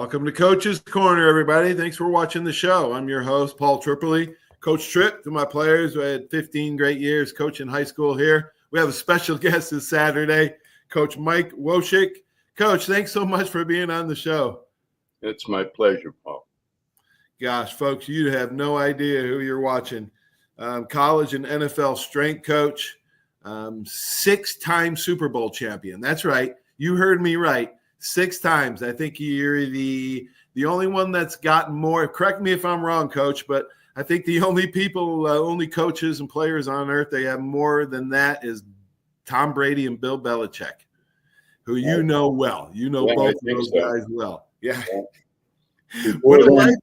Welcome to Coach's Corner, everybody. Thanks for watching the show. I'm your host, Paul Tripoli. Coach Tripp, to my players. We had 15 great years coaching high school here. We have a special guest this Saturday, Coach Mike Woicik. Coach, thanks so much for being on the show. It's my pleasure, Paul. Gosh, folks, you have no idea who you're watching. College and NFL strength coach, 6-time Super Bowl champion. That's right. You heard me right. 6 times. I think you're the only one that's gotten more. Correct me if I'm wrong, Coach, but I think the only people, only coaches and players on earth that have more than that is Tom Brady and Bill Belichick, who you know well. You know both of those guys well. Yeah. Before then,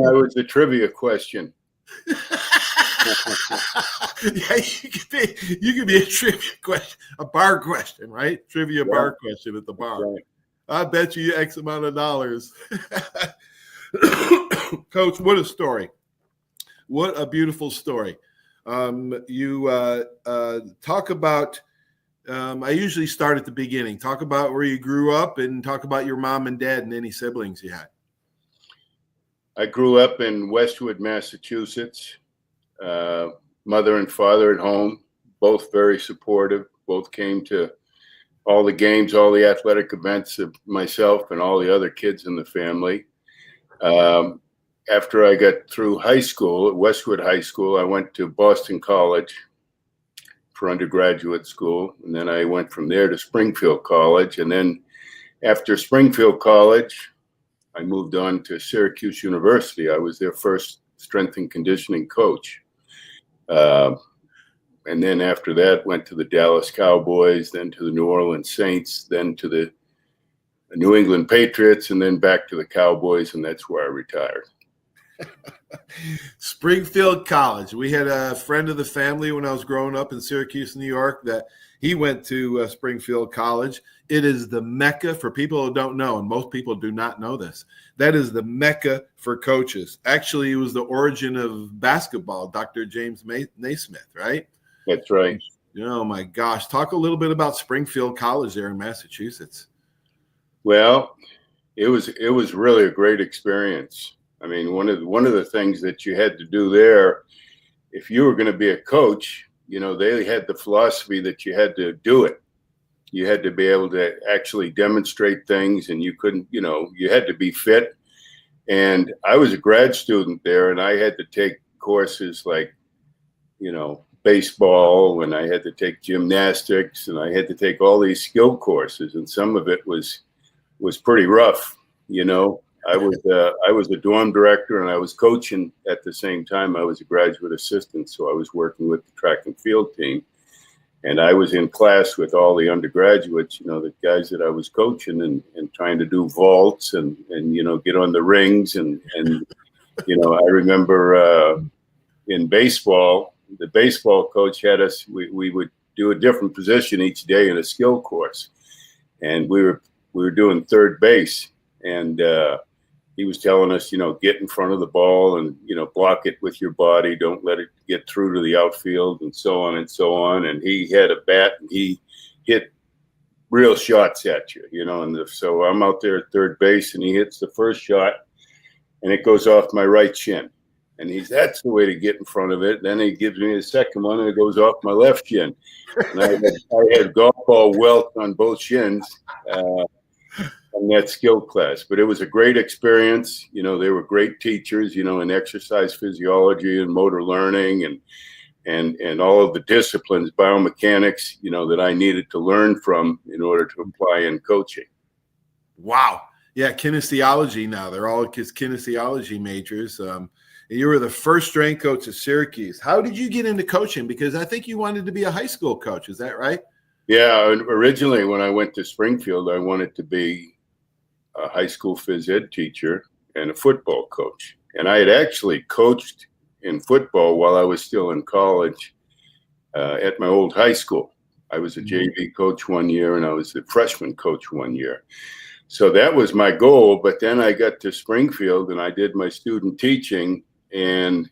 I was a trivia question. Yeah, you could be a trivia question, a bar question, right? Trivia bar question at the bar. Right. I bet you X amount of dollars. Coach, what a story. What a beautiful story. You talk about, I usually start at the beginning. Talk about where you grew up and talk about your mom and dad and any siblings you had. I grew up in Westwood, Massachusetts. Mother and father at home, both very supportive. Both came to all the games, all the athletic events of myself and all the other kids in the family. After I got through high school, at Westwood High School, I went to Boston College for undergraduate school. And then I went from there to Springfield College. And then after Springfield College, I moved on to Syracuse University. I was their first strength and conditioning coach. And then after that, went to the Dallas Cowboys, then to the New Orleans Saints, then to the New England Patriots, and then back to the Cowboys, and that's where I retired. Springfield College. We had a friend of the family when I was growing up in Syracuse, New York, that he went to Springfield College. It is the Mecca for people who don't know, and most people do not know this. That is the Mecca for coaches. Actually, it was the origin of basketball, Dr. James Naismith, right? That's right. Oh, my gosh. Talk a little bit about Springfield College there in Massachusetts. Well, it was really a great experience. I mean, one of the things that you had to do there, if you were going to be a coach, they had the philosophy that you had to do it. You had to be able to actually demonstrate things, and you couldn't, you had to be fit. And I was a grad student there, and I had to take courses like, baseball, and I had to take gymnastics, and I had to take all these skill courses, and some of it was pretty rough. I was a dorm director, and I was coaching at the same time. I was a graduate assistant, so I was working with the track and field team. And I was in class with all the undergraduates, the guys that I was coaching and trying to do vaults and get on the rings. And I remember in baseball, the baseball coach had us, we would do a different position each day in a skill course. And we were doing third base. And he was telling us, get in front of the ball and, block it with your body. Don't let it get through to the outfield and so on and so on. And he had a bat and he hit real shots at you, and so I'm out there at third base and he hits the first shot and it goes off my right shin. And that's the way to get in front of it. Then he gives me the second one and it goes off my left shin. And I had golf ball welt on both shins. In that skill class, but it was a great experience. They were great teachers, in exercise physiology and motor learning and all of the disciplines, biomechanics, that I needed to learn from in order to apply in coaching. Wow. Yeah. Kinesiology now. They're all kinesiology majors. You were the first strength coach at Syracuse. How did you get into coaching? Because I think you wanted to be a high school coach. Is that right? Yeah. Originally, when I went to Springfield, I wanted to be a high school phys ed teacher and a football coach. And I had actually coached in football while I was still in college at my old high school. I was a JV coach one year and I was the freshman coach one year. So that was my goal. But then I got to Springfield and I did my student teaching. And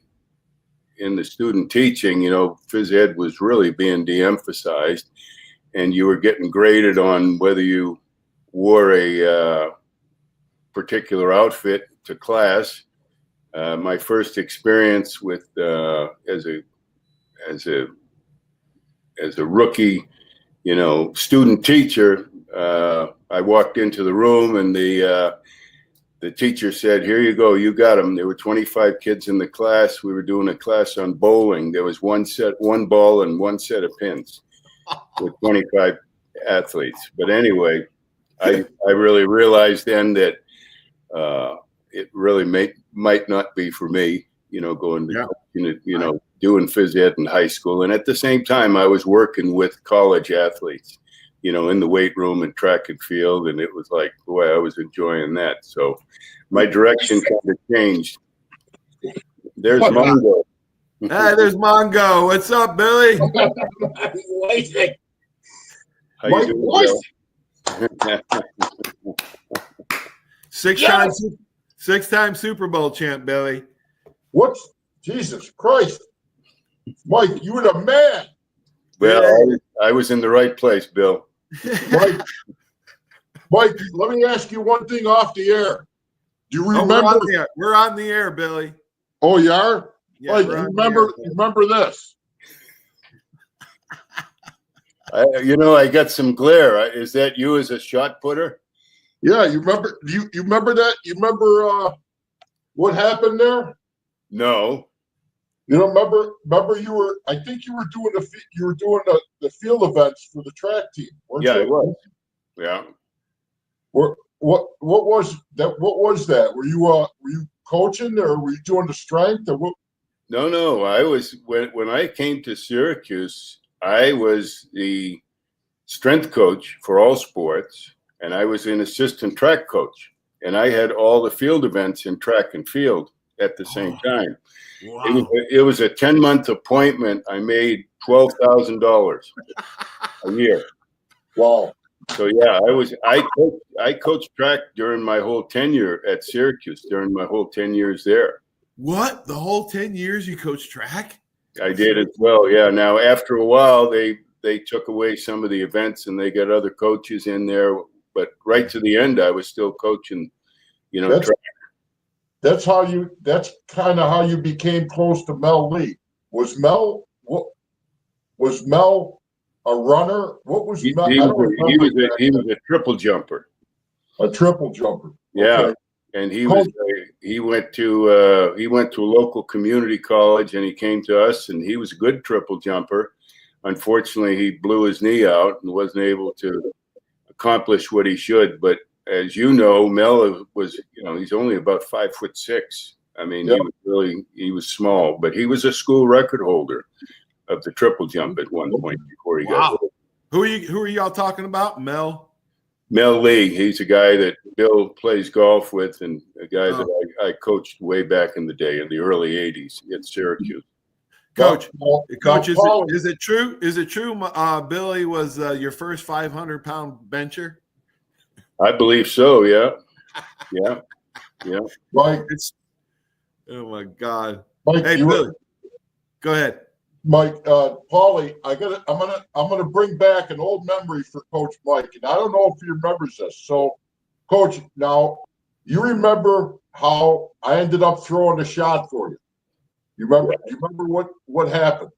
in the student teaching, phys ed was really being de-emphasized. And you were getting graded on whether you wore a particular outfit to class. My first experience with as a rookie, student teacher, I walked into the room and the teacher said, "Here you go, you got them." There were 25 kids in the class. We were doing a class on bowling. There was one ball and one set of pins with 25 athletes. But anyway, I really realized then that it really might not be for me, going to, doing phys ed in high school. And at the same time, I was working with college athletes, in the weight room and track and field. And it was like, boy, I was enjoying that. So my direction kind of changed. There's Mongo. Hey, there's Mongo. What's up, Billy? Woicik. How you doing, Bill? Six-time Super Bowl champ, Billy. What's Jesus Christ? Mike, you were the man. Well, I was in the right place, Bill. Mike, let me ask you one thing off the air. Do you remember? We're on the air, Billy. Oh, you are? Yeah, Mike, remember this? I got some glare. Is that you as a shot putter? Yeah, you remember? You remember that? You remember what happened there? No. You don't remember? You were. I think you were doing the field events for the track team. Weren't you? Yeah, it was. Yeah. What was that? What was that? Were you coaching or were you doing the strength or what? No. I was when I came to Syracuse, I was the strength coach for all sports, and I was an assistant track coach, and I had all the field events in track and field at the same time. Wow. It was a 10-month appointment. I made $12,000 a year. Wow. So yeah, I coached track during my whole tenure at Syracuse, during my whole 10 years there. What? The whole 10 years you coached track? I did as well. Yeah. Now after a while, they took away some of the events and they got other coaches in there. But right to the end, I was still coaching, track. That's kind of how you became close to Mel Lee. Was Mel a runner? What was Mel? He was a triple jumper. A triple jumper. Yeah. Okay. And he went to a local community college, and he came to us, and he was a good triple jumper. Unfortunately, he blew his knee out and wasn't able to accomplish what he should. But as you know, Mel was, he's only about 5'6". I mean, yep. He was small, but he was a school record holder of the triple jump at one point before he got old. Who are y'all talking about? Mel Lee. He's a guy that Bill plays golf with, and a guy that I coached way back in the day, in the early '80s at Syracuse. Coach, is it true? Is it true? Billy was your first 500-pound bencher. I believe so. Yeah. Mike, oh my God. Mike, hey, Billy, go ahead. Mike, Paulie, I'm gonna bring back an old memory for Coach Mike, and I don't know if he remembers this. So, Coach, now you remember how I ended up throwing the shot for you. You remember what happened?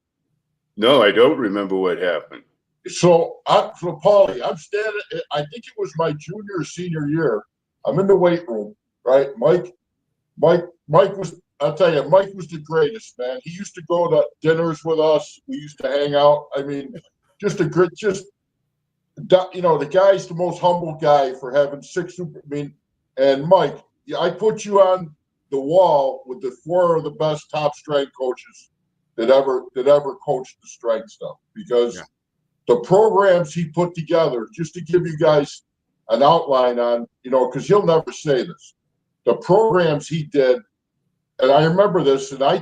No, I don't remember what happened. So Paulie, I'm standing. I think it was my junior or senior year. I'm in the weight room, right? Mike was. I'll tell you, Mike was the greatest, man. He used to go to dinners with us. We used to hang out. I mean, the guy's the most humble guy for having and Mike, I put you on the wall with the 4 of the best top strength coaches that ever coached the strength stuff, because the programs he put together, just to give you guys an outline on, because he'll never say this, the programs he did. And I remember this, and I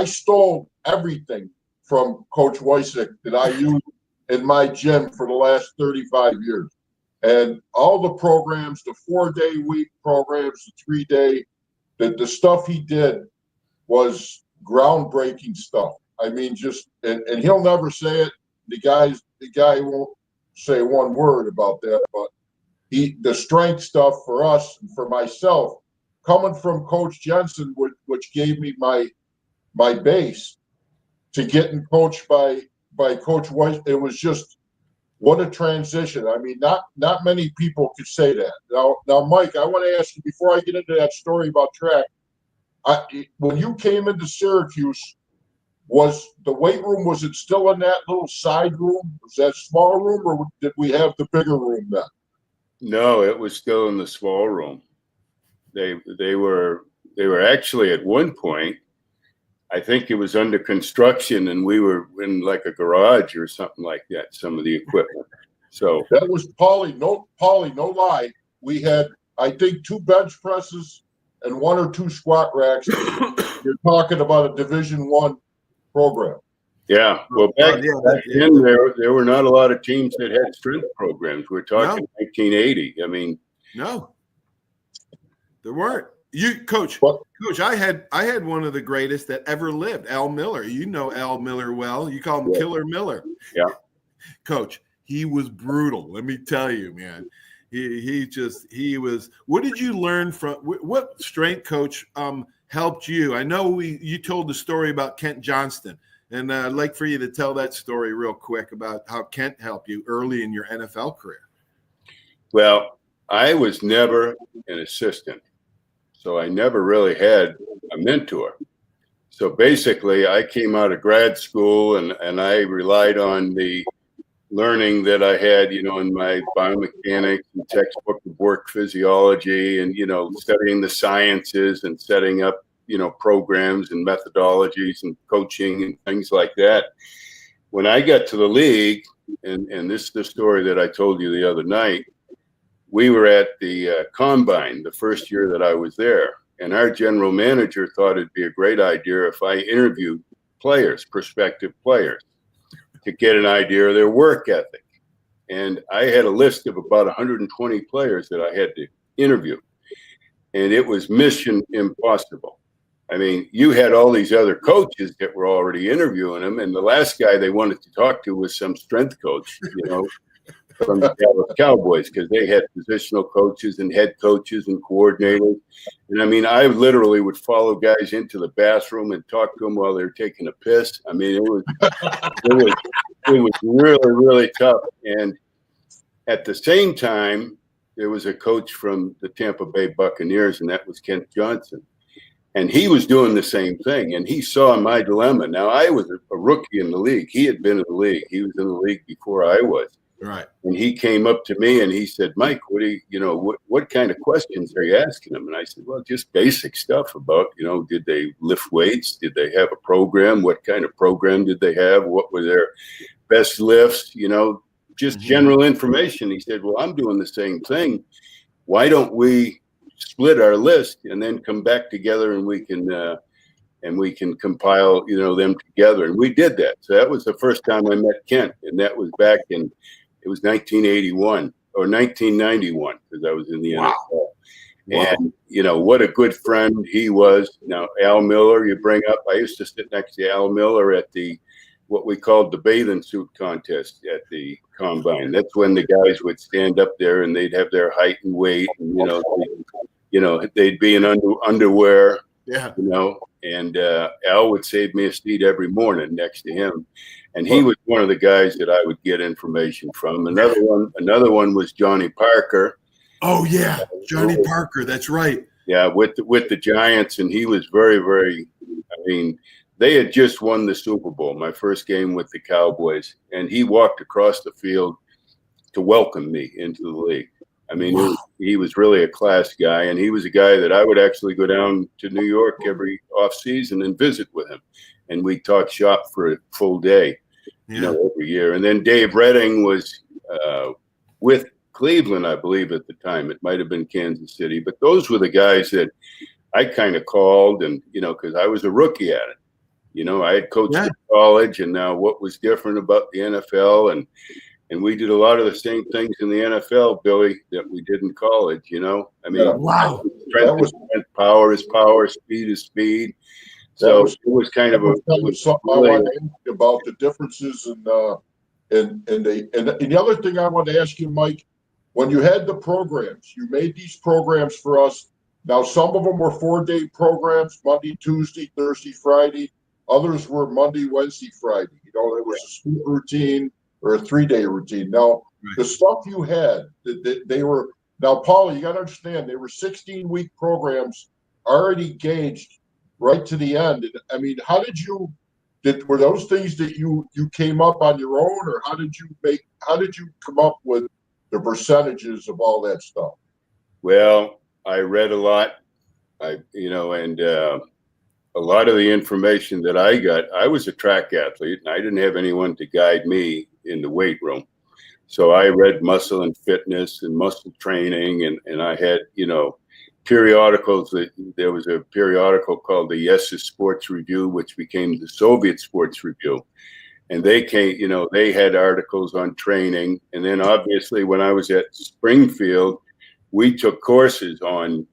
stole everything from Coach Woicik that I used in my gym for the last 35 years. And all the programs, the 4-day week programs, the 3-day, the stuff he did was groundbreaking stuff. I mean, and he'll never say it. The guy won't say one word about that, but the strength stuff for us and for myself, coming from Coach Jensen, which gave me my base, to getting coached by Coach Weiss, it was just what a transition. I mean, not many people could say that. Now, Mike, I want to ask you before I get into that story about track. When you came into Syracuse, was the weight room, was it still in that little side room? Was that small room, or did we have the bigger room then? No, it was still in the small room. They were actually at one point, I think it was under construction, and we were in like a garage or something like that, some of the equipment. So that was Paulie, no lie. We had, I think, 2 bench presses and 1 or 2 squat racks. You're talking about a Division I program. Yeah, well, back then there were not a lot of teams that had strength programs. We're talking 1980. I mean, no, there weren't. Coach, I had one of the greatest that ever lived, Al Miller. You know Al Miller well. You call him Killer Miller. Yeah, Coach, he was brutal. Let me tell you, man. He was. What did you learn from? What strength coach helped you? I know you told the story about Kent Johnston. And I'd like for you to tell that story real quick about how Kent helped you early in your NFL career. Well, I was never an assistant, so I never really had a mentor. So basically, I came out of grad school and I relied on the learning that I had, in my biomechanics and textbook of work physiology and, studying the sciences and setting up programs and methodologies and coaching and things like that. When I got to the league, and this is the story that I told you the other night, we were at the Combine the first year that I was there, and our general manager thought it'd be a great idea if I interviewed prospective players, to get an idea of their work ethic. And I had a list of about 120 players that I had to interview, and it was mission impossible. I mean, you had all these other coaches that were already interviewing them, and the last guy they wanted to talk to was some strength coach, from the Dallas Cowboys, because they had positional coaches and head coaches and coordinators. And I mean, I literally would follow guys into the bathroom and talk to them while they were taking a piss. I mean, it was really, really tough. And at the same time, there was a coach from the Tampa Bay Buccaneers, and that was Kent Johnson. And he was doing the same thing, and he saw my dilemma. Now, I was a rookie in the league. He had been in the league. He was in the league before I was. Right. And he came up to me and he said, Mike, what kind of questions are you asking him? And I said, well, just basic stuff about, did they lift weights? Did they have a program? What kind of program did they have? What were their best lifts? Just general information. He said, well, I'm doing the same thing. Why don't we split our list and then come back together and we can compile, them together. And we did that. So that was the first time I met Kent. And that was back in, it was 1981 or 1991, because I was in the NFL. And, what a good friend he was. Now, Al Miller, you bring up, I used to sit next to Al Miller at what we called the bathing suit contest at the Combine. That's when the guys would stand up there and they'd have their height and weight, and they'd be in underwear. Yeah. And Al would save me a seat every morning next to him, and he was one of the guys that I would get information from. Another one was Johnny Parker. Oh yeah, Johnny Parker. That's right. Yeah, with the Giants, and he was very, very. I mean, they had just won the Super Bowl, my first game with the Cowboys, and he walked across the field to welcome me into the league. I mean, he was really a class guy, and he was a guy that I would actually go down to New York every off season and visit with him, and we'd talk shop for a full day, every year. And then Dave Redding was with Cleveland, I believe, at the time. It might have been Kansas City, but those were the guys that I kind of called, and because I was a rookie at it. I had coached in college, and now what was different about the NFL, and we did a lot of the same things in the NFL, Billy, that we did in college. I mean, strength is strength, power is power, speed is speed. So it was kind of something I want to ask you about the differences and the other thing I want to ask you, Mike, when you had the programs, you made these programs for us. Now, some of them were 4-day programs, Monday, Tuesday, Thursday, Friday. Others were Monday, Wednesday, Friday. You know, there was a school routine or a 3-day routine. Now, the stuff you had, they were, now, Paul, you got to understand, they were 16-week programs already gauged right to the end. I mean, were those things that you came up on your own, or how did you come up with the percentages of all that stuff? Well, I read a lot, and a lot of the information that I got, I was a track athlete and I didn't have anyone to guide me in the weight room. So I read Muscle and Fitness and Muscle Training, and I had, periodicals. There was a periodical called the Yes Sports Review, which became the Soviet Sports Review. And they they had articles on training. And then obviously when I was at Springfield, we took courses on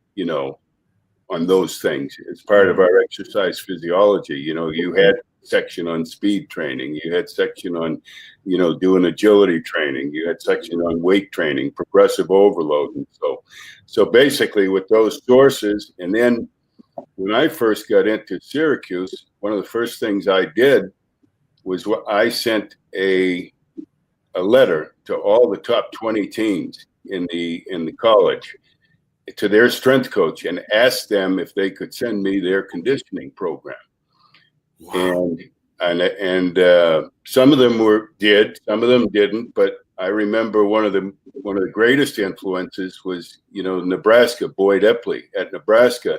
those things as part of our exercise physiology. You had section on speed training, you had section on, doing agility training, you had section on weight training, progressive overload. And so basically with those sources, and then when I first got into Syracuse, one of the first things I did was I sent a letter to all the top 20 teams in the college, to their strength coach, and asked them if they could send me their conditioning program. Wow. And some of them did, some of them didn't. But I remember one of the greatest influences was Nebraska, Boyd Epley at Nebraska.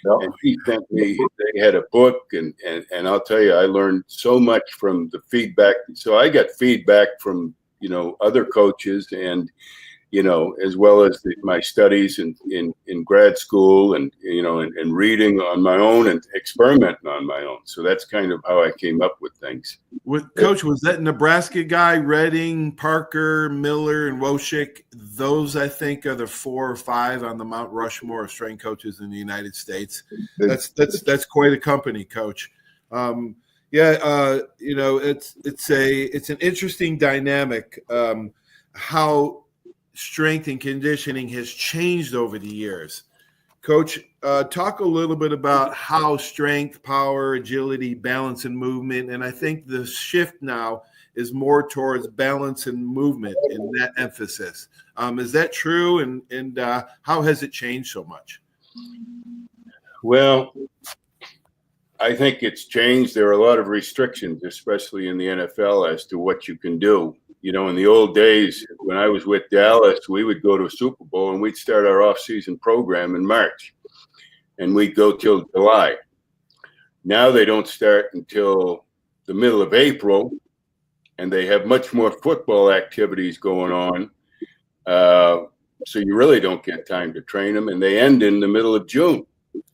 Yep. And he sent me. They had a book, and I'll tell you, I learned so much from the feedback. So I got feedback from other coaches, and as well as my studies in grad school, and and reading on my own and experimenting on my own. So that's kind of how I came up with things. Coach, was that Nebraska guy, Redding, Parker, Miller, and Woicik? Those, I think, are the 4 or 5 on the Mount Rushmore of strength coaches in the United States. That's quite a company, Coach. It's an interesting dynamic, how strength and conditioning has changed over the years. Coach, talk a little bit about how strength, power, agility, balance, and movement, and I think the shift now is more towards balance and movement in that emphasis. Is that true, and how has it changed so much? Well, I think it's changed. There are a lot of restrictions, especially in the NFL, as to what you can do. In the old days, when I was with Dallas, we would go to a Super Bowl and we'd start our off-season program in March, and we'd go till July. Now they don't start until the middle of April, and they have much more football activities going on. So you really don't get time to train them, and they end in the middle of June.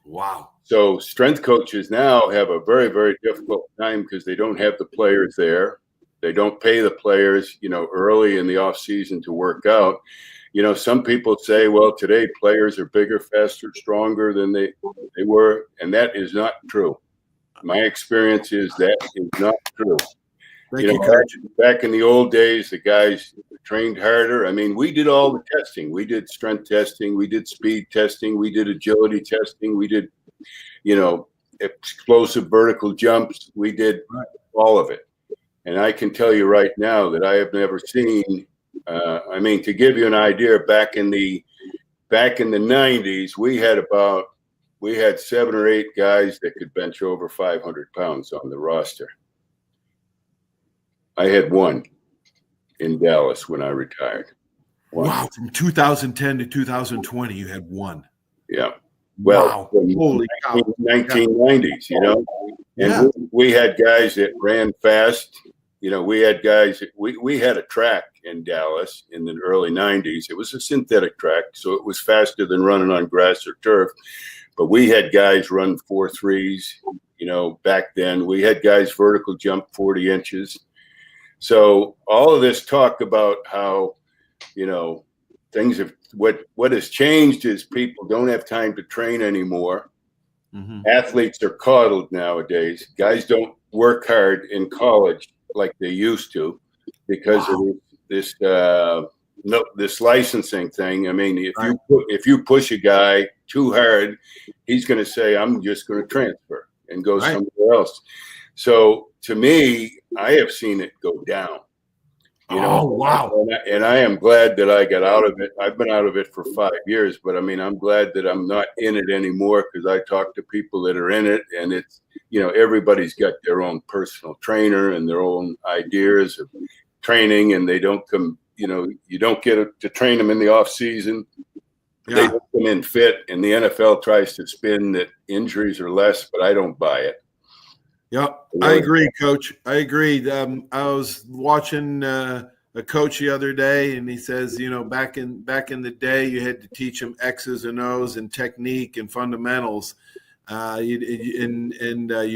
Wow. So strength coaches now have a very, very difficult time because they don't have the players there. They don't pay the players, early in the off season to work out. Some people say, well, today players are bigger, faster, stronger than they were. And that is not true. My experience is that is not true. Back in the old days, the guys trained harder. I mean, we did all the testing. We did strength testing. We did speed testing. We did agility testing. We did, explosive vertical jumps. We did all of it. And I can tell you right now that I have never seen. To give you an idea, back in the 90s, we had 7 or 8 guys that could bench over 500 pounds on the roster. I had one in Dallas when I retired. One. Wow! From 2010 to 2020, you had one. Yeah. Well, wow. Holy cow. 1990s, And we had guys that ran fast. We had guys. We had a track in Dallas in the early 90s. It was a synthetic track, so it was faster than running on grass or turf. But we had guys run 4.3s. Back then we had guys vertical jump 40 inches. So all of this talk about how, things have what has changed is people don't have time to train anymore. Mm-hmm. Athletes are coddled nowadays. Guys don't work hard in college like they used to because of this no, this licensing thing. I mean, if you push a guy too hard, he's going to say, "I'm just going to transfer and go somewhere else." So to me, I have seen it go down. You know, oh, wow. and I am glad that I got out of it. I've been out of it for 5 years, but I mean, I'm glad that I'm not in it anymore because I talk to people that are in it, and it's, you know, everybody's got their own personal trainer and their own ideas of training, and they don't come, you know, you don't get to train them in the off season. Yeah. They don't come in fit, and the NFL tries to spin that injuries are less, but I don't buy it. Yep, I agree, Coach. I agree. I was watching a coach the other day, and he says, you know, back in the day, you had to teach them X's and O's and technique and fundamentals. You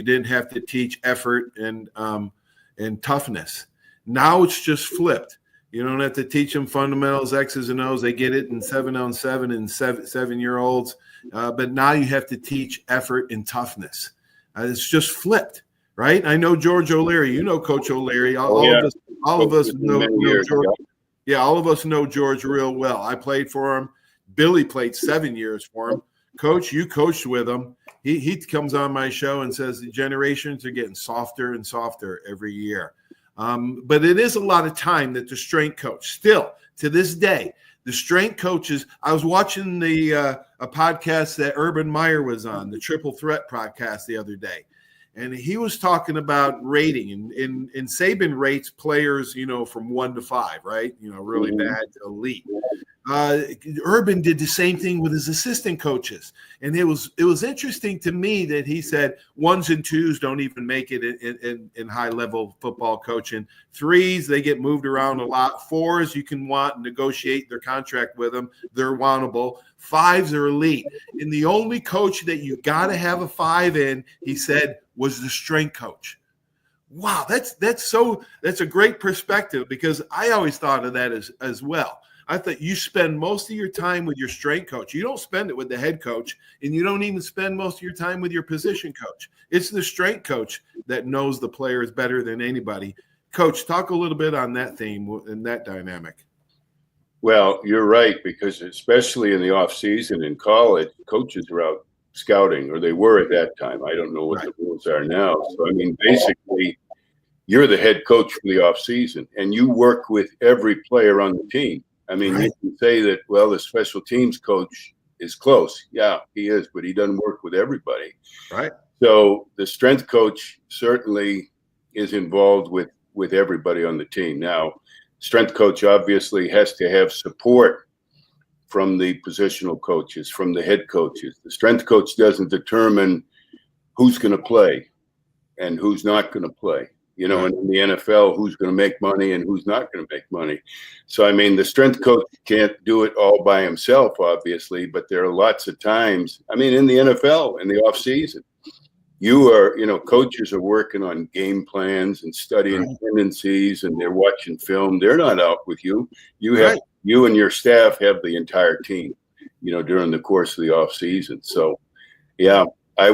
didn't have to teach effort and toughness. Now it's just flipped. You don't have to teach them fundamentals, X's and O's. They get it in 7-on-7 and 7-year-olds. But now you have to teach effort and toughness. It's just flipped. Right, I know George O'Leary. You know Coach O'Leary. All of us know George. Yeah, all of us know George real well. I played for him. Billy played 7 years for him. Coach, you coached with him. He comes on my show and says the generations are getting softer and softer every year. But it is a lot of time that the strength coach, still to this day, the strength coaches. I was watching a podcast that Urban Meyer was on, the Triple Threat podcast the other day. And he was talking about rating, and Saban rates players, you know, from 1 to 5, right? You know, really bad to elite. Urban did the same thing with his assistant coaches, and it was interesting to me that he said 1s and 2s don't even make it in high level football coaching. 3s, they get moved around a lot. 4s, you can want and negotiate their contract with them; they're wantable. 5s are elite, and the only coach that you got to have a 5 in, he said, was the strength coach. Wow, that's a great perspective, because I always thought of that as well. I thought you spend most of your time with your strength coach. You don't spend it with the head coach, and you don't even spend most of your time with your position coach. It's the strength coach that knows the players better than anybody. Coach, talk a little bit on that theme and that dynamic. Well, you're right, because especially in the off season in college, coaches are out scouting, or they were at that time. I don't know what the rules are now. So, I mean, basically, you're the head coach for the off season, and you work with every player on the team. I mean, you can say that, well, the special teams coach is close. Yeah, he is, but he doesn't work with everybody. Right. So the strength coach certainly is involved with everybody on the team. Now, strength coach obviously has to have support from the positional coaches, from the head coaches. The strength coach doesn't determine who's going to play and who's not going to play. You know, and in the NFL, who's going to make money and who's not going to make money. So, I mean, the strength coach can't do it all by himself, obviously, but there are lots of times, I mean, in the NFL, in the off season, coaches are working on game plans and studying tendencies, and they're watching film. They're not out with you. You and your staff have the entire team, you know, during the course of the off season. So, yeah. I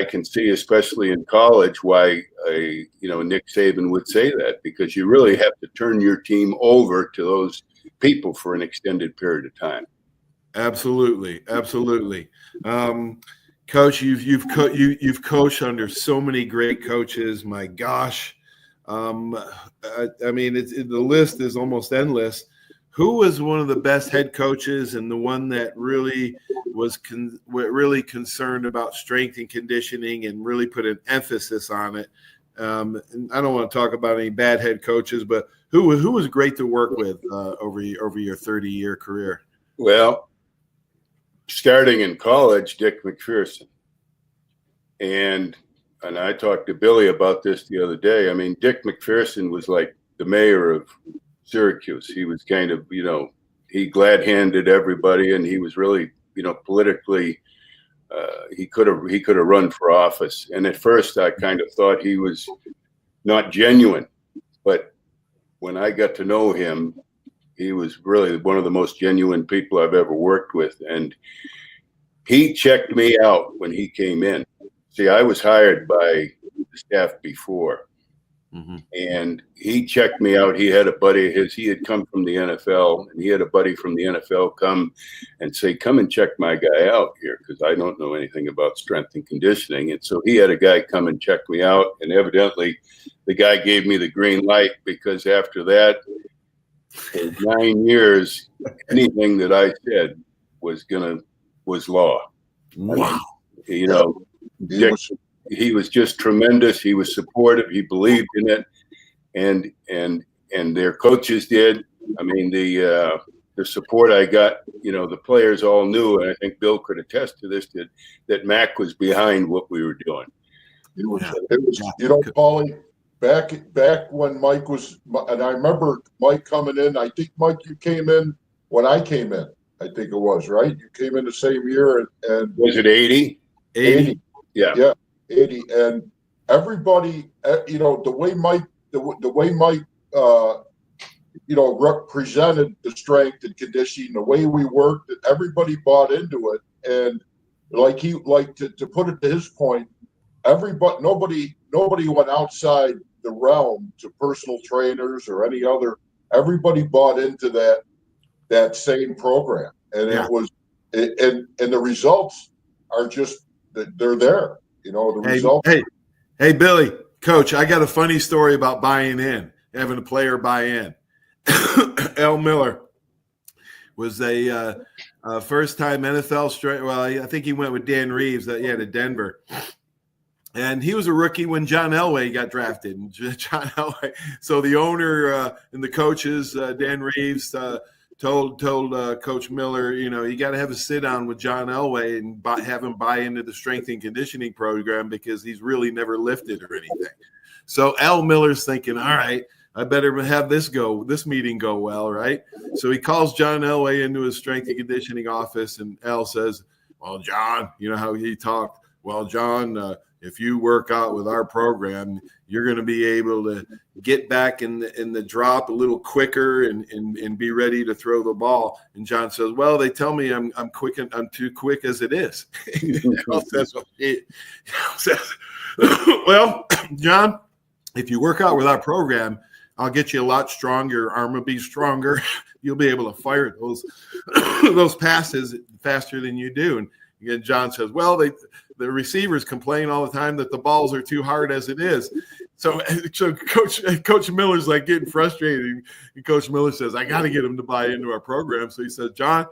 can see, especially in college, why Nick Saban would say that, because you really have to turn your team over to those people for an extended period of time. Absolutely. Coach, you've coached under so many great coaches. My gosh, I mean, the list is almost endless. Who was one of the best head coaches and the one that really was really concerned about strength and conditioning and really put an emphasis on it? And I don't want to talk about any bad head coaches, but who was great to work with over your 30-year career? Well, starting in college, Dick McPherson. And I talked to Billy about this the other day. I mean, Dick McPherson was like the mayor of Syracuse. He was kind of, he glad-handed everybody, and he was really, politically, he could have run for office. And at first, I kind of thought he was not genuine, but when I got to know him, he was really one of the most genuine people I've ever worked with. And he checked me out when he came in. See, I was hired by the staff before, Mm-hmm. And he checked me out. He had a buddy of his. He had come from the NFL, and he had a buddy from the NFL come and say, "Come and check my guy out here, because I don't know anything about strength and conditioning." And so he had a guy come and check me out, and evidently the guy gave me the green light, because after that, for 9 years, anything that I said was law. Wow. I mean, you know, he was just tremendous. He was supportive. He believed in it, and their coaches did. I mean, the support I got, you know, the players all knew, and I think Bill could attest to this, that Mac was behind what we were doing. It was, you know, Paulie, back when Mike was, and I remember Mike coming in. I think, Mike, you came in when I came in. I think it was, right? You came in the same year, and was it 80? 80. Yeah. 80. And everybody, you know, the way Mike, you know, represented the strength and conditioning, the way we worked, everybody bought into it. And to put it to his point, nobody went outside the realm to personal trainers or any other. Everybody bought into that same program, and it was, and the results are just, they're there. You know, the results. Hey, Billy, Coach, I got a funny story about buying in, having a player buy in. Al Miller was a first-time NFL straight. Well, I think he went with Dan Reeves to Denver. And he was a rookie when John Elway got drafted. And John Elway, so the owner and the coaches, Dan Reeves, told Coach Miller, you know, you got to have a sit down with John Elway and have him buy into the strength and conditioning program, because he's really never lifted or anything. So Al Miller's thinking, all right, I better have this meeting go well, right? So he calls John Elway into his strength and conditioning office, and Al says, well, John, you know how he talked. Well, John, if you work out with our program, you're going to be able to get back in the drop a little quicker and be ready to throw the ball. And John says, well, they tell me I'm quick, and I'm too quick as it is. Well, John, if you work out with our program, I'll get you a lot stronger. Your arm will be stronger. You'll be able to fire those passes faster than you do. And again, John says, well, the receivers complain all the time that the balls are too hard as it is. So Coach Miller's like getting frustrated. And Coach Miller says, I got to get him to buy into our program. So he says, John,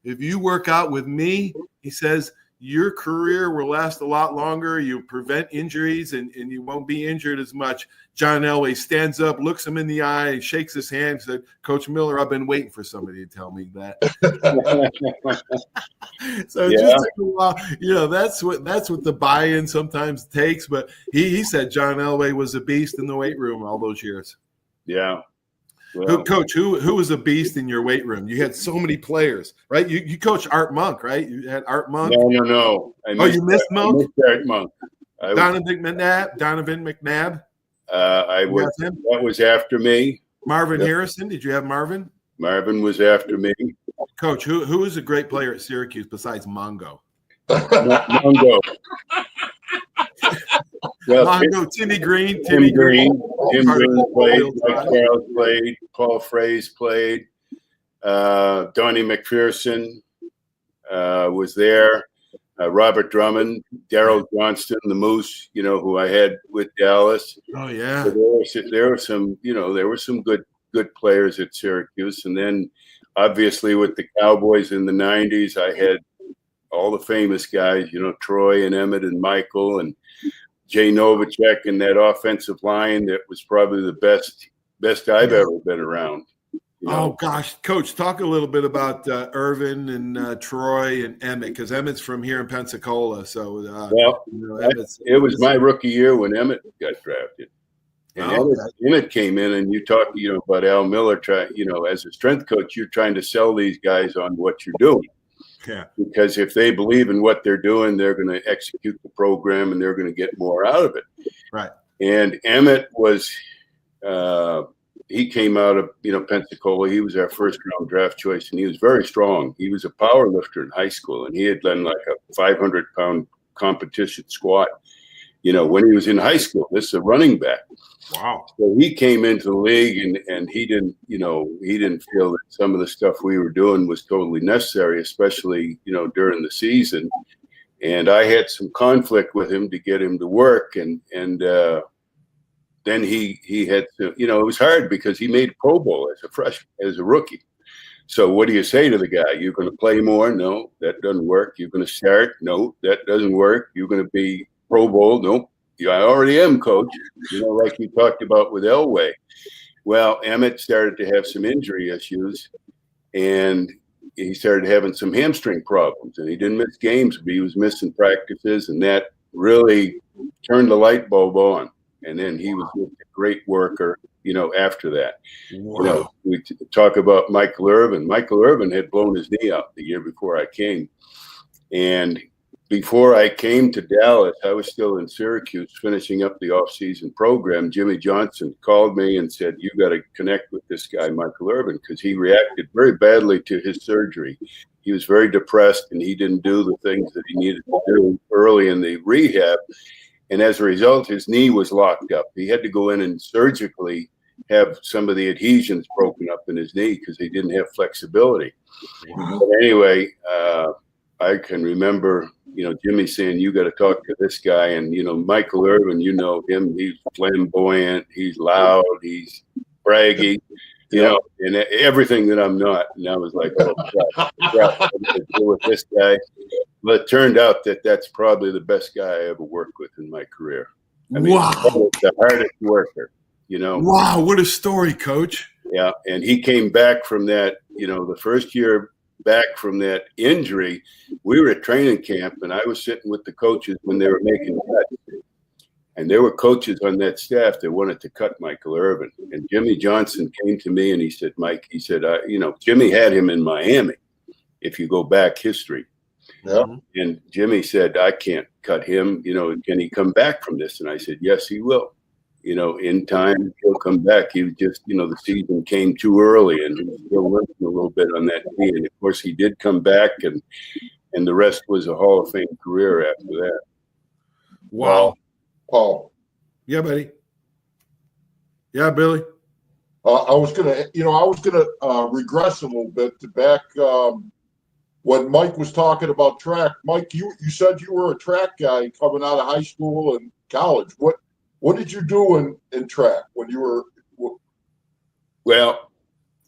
if you work out with me, he says, your career will last a lot longer. You prevent injuries, and you won't be injured as much. John Elway stands up, looks him in the eye, shakes his hand, said, Coach Miller, I've been waiting for somebody to tell me that. So it just took a while. You know, that's what the buy-in sometimes takes. But he said John Elway was a beast in the weight room all those years. Yeah. Well, Coach, who was a beast in your weight room? You had so many players, right? You coached Art Monk, right? You had Art Monk. No. You missed Monk? I missed Art Monk. Donovan McNabb. That was after me. Marvin Harrison. Did you have Marvin? Marvin was after me. Coach, who was a great player at Syracuse besides Mongo? Mongo. Well, Mongo, Timmy Green. Tim Green played. Mike Charles played. Paul Fraze played. Donnie McPherson was there. Robert Drummond, Darrell Johnston, the Moose, you know, who I had with Dallas. Oh yeah. So there were some good players at Syracuse, and then obviously with the Cowboys in the '90s, I had all the famous guys, you know, Troy and Emmett and Michael and Jay Novacek, and that offensive line that was probably the best I've ever been around. You know? Oh gosh, Coach, talk a little bit about Irvin and Troy and Emmett, because Emmett's from here in Pensacola. So it was my rookie year when Emmett got drafted, and Emmett came in, and you talk, you know, about Al Miller. As a strength coach, you're trying to sell these guys on what you're doing. Yeah. Because if they believe in what they're doing, they're going to execute the program, and they're going to get more out of it. Right. And Emmett was. He came out of, you know, Pensacola. He was our first round draft choice, and he was very strong. He was a power lifter in high school, and he had done like a 500-pound competition squat. when he was in high school. This is a running back. Wow. So he came into the league and he didn't feel that some of the stuff we were doing was totally necessary, especially, during the season. And I had some conflict with him to get him to work. And then he had to, it was hard because he made Pro Bowl as a rookie. So what do you say to the guy? You're going to play more? No, that doesn't work. You're going to start? No, that doesn't work. You're going to be Pro Bowl? Nope. Yeah, I already am, coach. Like you talked about with Elway. Well, Emmett started to have some injury issues, and he started having some hamstring problems, and he didn't miss games, but he was missing practices, and that really turned the light bulb on. And then he was a great worker, after that. Wow. We talk about Michael Irvin. Michael Irvin had blown his knee out the year before I came, and before I came to Dallas, I was still in Syracuse finishing up the off-season program. Jimmy Johnson called me and said, "You got to connect with this guy, Michael Irvin," because he reacted very badly to his surgery. He was very depressed, and he didn't do the things that he needed to do early in the rehab. And as a result, his knee was locked up. He had to go in and surgically have some of the adhesions broken up in his knee because he didn't have flexibility. Wow. But anyway, I can remember, Jimmy saying, "You got to talk to this guy." And, Michael Irvin, him, he's flamboyant, he's loud, he's braggy, and everything that I'm not. And I was like, oh, crap, what am I gonna do with this guy? But it turned out that that's probably the best guy I ever worked with in my career. I mean, Wow. the hardest worker, Wow, what a story, Coach. Yeah, and he came back from that, the first year back from that injury. We were at training camp, and I was sitting with the coaches when they were making cuts. And there were coaches on that staff that wanted to cut Michael Irvin. And Jimmy Johnson came to me and he said, "Mike," he said, Jimmy had him in Miami, if you go back history. Yeah. And Jimmy said, "I can't cut him. Can he come back from this?" And I said, "Yes, he will. In time, he'll come back." He was just, the season came too early and he was still limping a little bit on that knee. And of course, he did come back, and the rest was a Hall of Fame career after that. Wow. Paul. Yeah, buddy. Yeah, Billy. I was gonna regress a little bit to back when Mike was talking about track. Mike, you said you were a track guy coming out of high school and college. What did you do in track when you were? Well,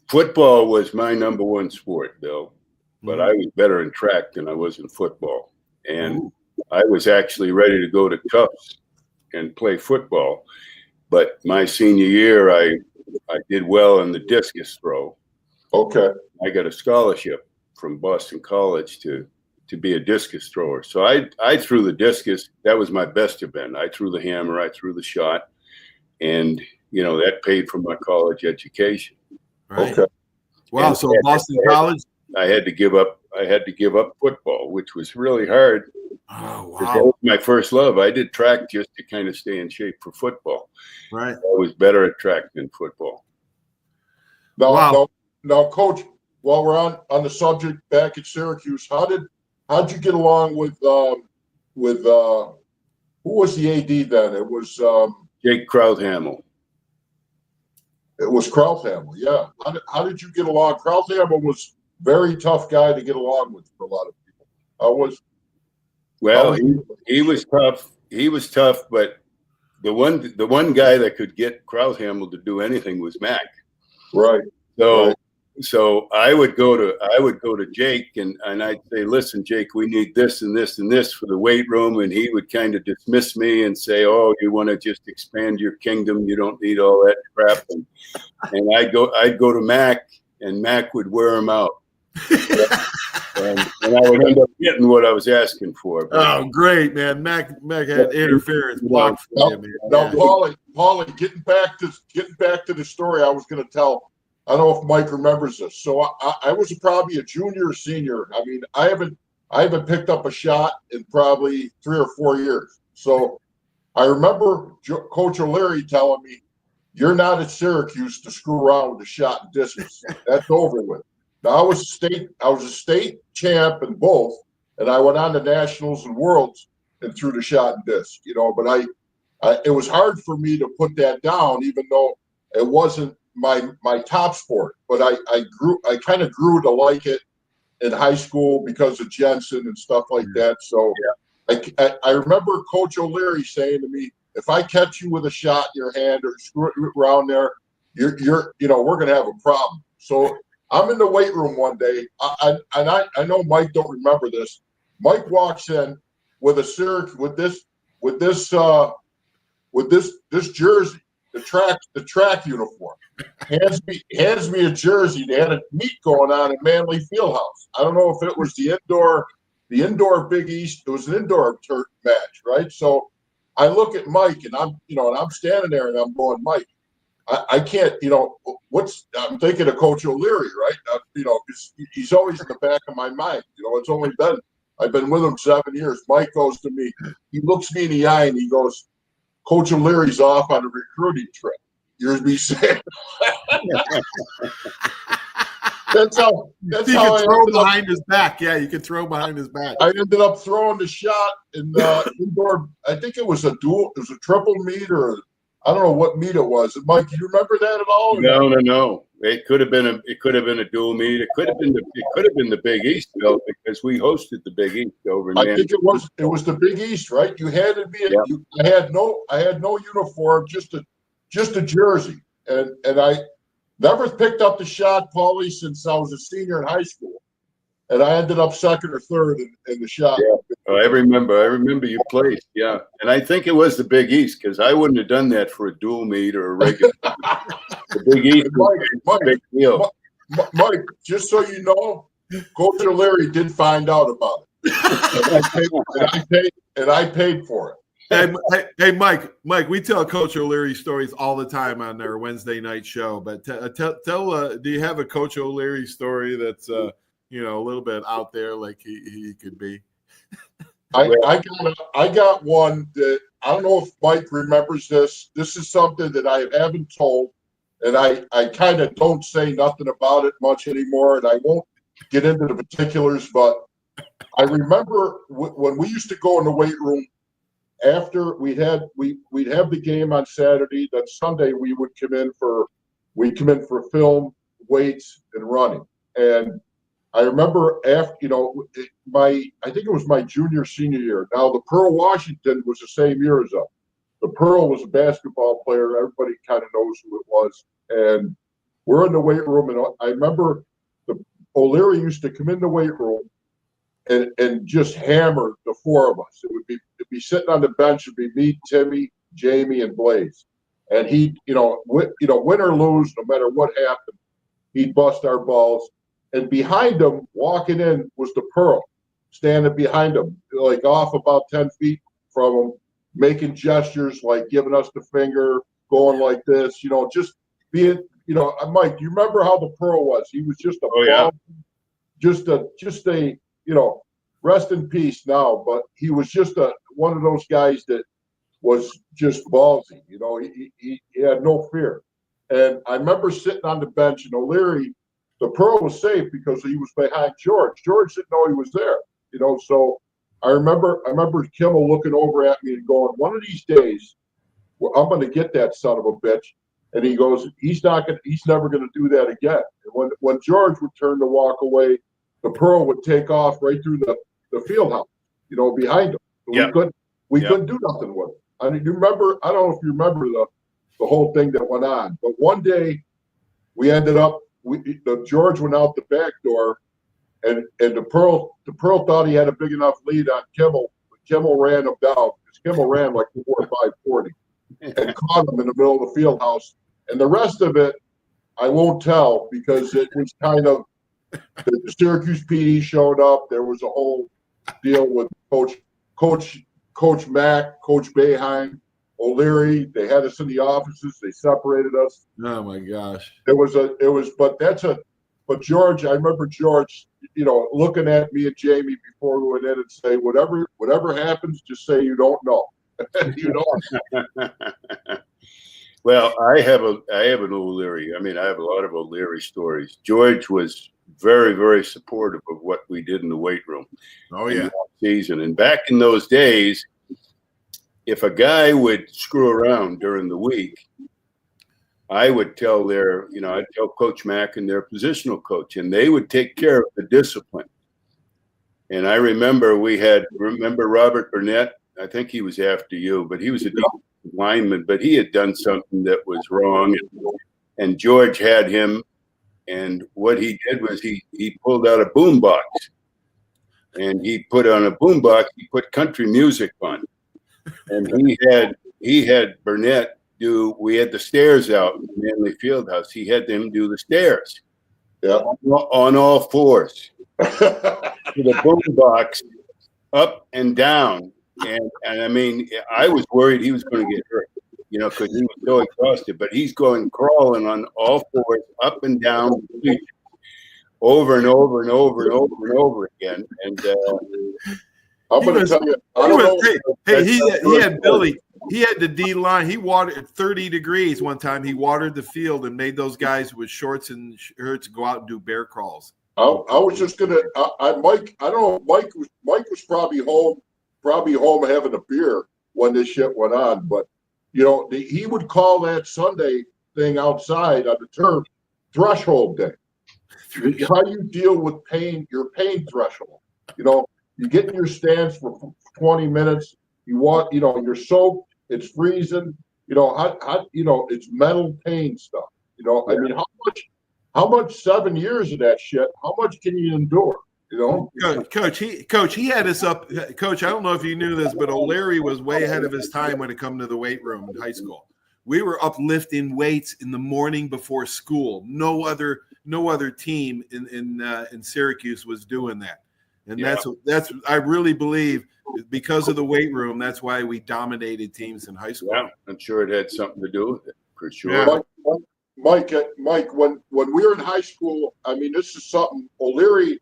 football was my number one sport, Bill, but I was better in track than I was in football. And I was actually ready to go to Tufts and play football. But my senior year, I did well in the discus throw. Okay. I got a scholarship from Boston College to be a discus thrower. So I threw the discus. That was my best event. I threw the hammer, I threw the shot, and that paid for my college education. Right. Okay. Wow. And So Boston College. I had to give up football, which was really hard. Oh, That wow. was my first love. I did track just to kind of stay in shape for football. Right. I was better at track than football. Now, Coach, while we're on the subject back at Syracuse, how'd you get along with who was the AD then? It was Jake Krauthamel. It was Krauthamel, yeah. How did you get along? Krauthamel was a very tough guy to get along with for a lot of people. He was tough. He was tough, but the one guy that could get Krauthamel to do anything was Mac. Right. So I would go to Jake and I'd say, "Listen, Jake, we need this and this and this for the weight room," and he would kind of dismiss me and say, "Oh, you want to just expand your kingdom? You don't need all that crap." And I'd go to Mac, and Mac would wear him out, and I would end up getting what I was asking for. Oh, great, man! Mac had interference blocked for you, man. Now, Paulie, getting back to the story I was going to tell. I don't know if Mike remembers this. So I was probably a junior or senior. I mean, I haven't picked up a shot in probably 3 or 4 years. So I remember Coach O'Leary telling me, "You're not at Syracuse to screw around with the shot and distance. That's over with." Now I was a state champ in both, and I went on to nationals and worlds. and threw the shot and disc, but it was hard for me to put that down, even though it wasn't my top sport. But I kind of grew to like it in high school because of Jensen and stuff like that. So I remember Coach O'Leary saying to me, if I catch you with a shot in your hand or screw it around there, we're going to have a problem. So I'm in the weight room one day. I know Mike don't remember this. Mike walks in with this jersey, the track uniform. Hands me a jersey. They had a meet going on at Manley Fieldhouse. I don't know if it was the indoor Big East. It was an indoor match, right? So I look at Mike, and I'm standing there, and I'm going, Mike, I can't, I'm thinking of Coach O'Leary, right? He's always in the back of my mind. I've been with him 7 years. Mike goes to me, he looks me in the eye, and he goes, Coach O'Leary's off on a recruiting trip. Here's me saying. That's how you can throw behind his back. Yeah, you can throw behind his back. I ended up throwing the shot in indoor. I think it was a dual. It was a triple meet, or I don't know what meet it was. Mike, do you remember that at all? No. It could have been a dual meet. It could have been the Big East, though, because we hosted the Big East over in I think it was the Big East, right? You had to be. I had no uniform, just a jersey, and I never picked up the shot, Paulie, since I was a senior in high school, and I ended up second or third in the shot. Yeah. Oh, I remember you played. Yeah, and I think it was the Big East, because I wouldn't have done that for a dual meet or a regular. The Big East was a big deal. Mike, just so you know, Coach O'Leary did find out about it, and I paid for it. Hey, Mike, we tell Coach O'Leary stories all the time on our Wednesday night show. But do you have a Coach O'Leary story that's a little bit out there, like he could be? I got one that I don't know if Mike remembers this. This is something that I haven't told, and I kind of don't say nothing about it much anymore, and I won't get into the particulars. But I remember when we used to go in the weight room. After we'd have the game on Saturday, then Sunday we would come in for film, weights, and running. And I remember after I think it was my senior year. Now the Pearl Washington was the same year as us. The Pearl was a basketball player. Everybody kind of knows who it was. And we're in the weight room, and I remember O'Leary used to come in the weight room and just hammer the four of us. It'd be sitting on the bench. It'd be me, Timmy, Jamie, and Blaze. And he'd, win or lose, no matter what happened, he'd bust our balls. And behind him, walking in, was the Pearl, standing behind him, like off about 10 feet from him, making gestures, like giving us the finger, going like this, just being, Mike, do you remember how the Pearl was? He was just a ball, just a rest in peace now, but he was just one of those guys that was just ballsy. He had no fear. And I remember sitting on the bench, and O'Leary, the Pearl was safe because he was behind George. George didn't know he was there, So I remember Kimmel looking over at me and going, one of these days, I'm going to get that son of a bitch. And he goes, he's never going to do that again. And when George would turn to walk away, the Pearl would take off right through the field house, behind him. So we couldn't do nothing with it. I mean, I don't know if you remember the whole thing that went on, but one day we ended up, George went out the back door, and the Pearl thought he had a big enough lead on Kimmel, but Kimmel ran him down, because Kimmel ran like 4 or 540 and caught him in the middle of the field house. And the rest of it, I won't tell, because it was kind of, the Syracuse PD showed up. There was a whole deal with Coach Mack, Coach Boeheim, O'Leary. They had us in the offices. They separated us. Oh my gosh! But George, I remember George, looking at me and Jamie before we went in and say, whatever happens, just say you don't know. Well, I have an O'Leary. I mean, I have a lot of O'Leary stories. George was very, very supportive of what we did in the weight room. Oh yeah, season. And back in those days, if a guy would screw around during the week, I would tell I'd tell Coach Mack and their positional coach, and they would take care of the discipline. And I remember remember Robert Burnett. I think he was after you, but he was a defensive lineman, but he had done something that was wrong. And George had him. And what he did was he pulled out a boombox, and he put country music on. And he had Burnett we had the stairs out in Manley Fieldhouse. He had them do the stairs. Yeah. On all fours. To the boombox, up and down. And I mean, I was worried he was going to get hurt, because he was so exhausted. But he's going crawling on all fours, up and down, over and over and over and over and over again. And I'm going to tell you, I don't know. He had Billy. He had the D line. He watered at 30 degrees one time. He watered the field and made those guys with shorts and shirts go out and do bear crawls. I was just gonna. Mike. I don't know. Mike was probably home having a beer when this shit went on. But he would call that Sunday thing outside on the turf threshold day. How you deal with pain, your pain threshold. You get in your stance for 20 minutes. You're soaked. It's freezing. It's mental pain stuff. I mean, how much 7 years of that shit? How much can you endure? Coach, he had us up. Coach, I don't know if you knew this, but O'Leary was way ahead of his time when it come to the weight room in high school. We were up lifting weights in the morning before school. No other team in Syracuse was doing that, and that's I really believe because of the weight room. That's why we dominated teams in high school. Yeah, I'm sure it had something to do with it for sure. Yeah. Mike, when we were in high school, I mean, this is something O'Leary,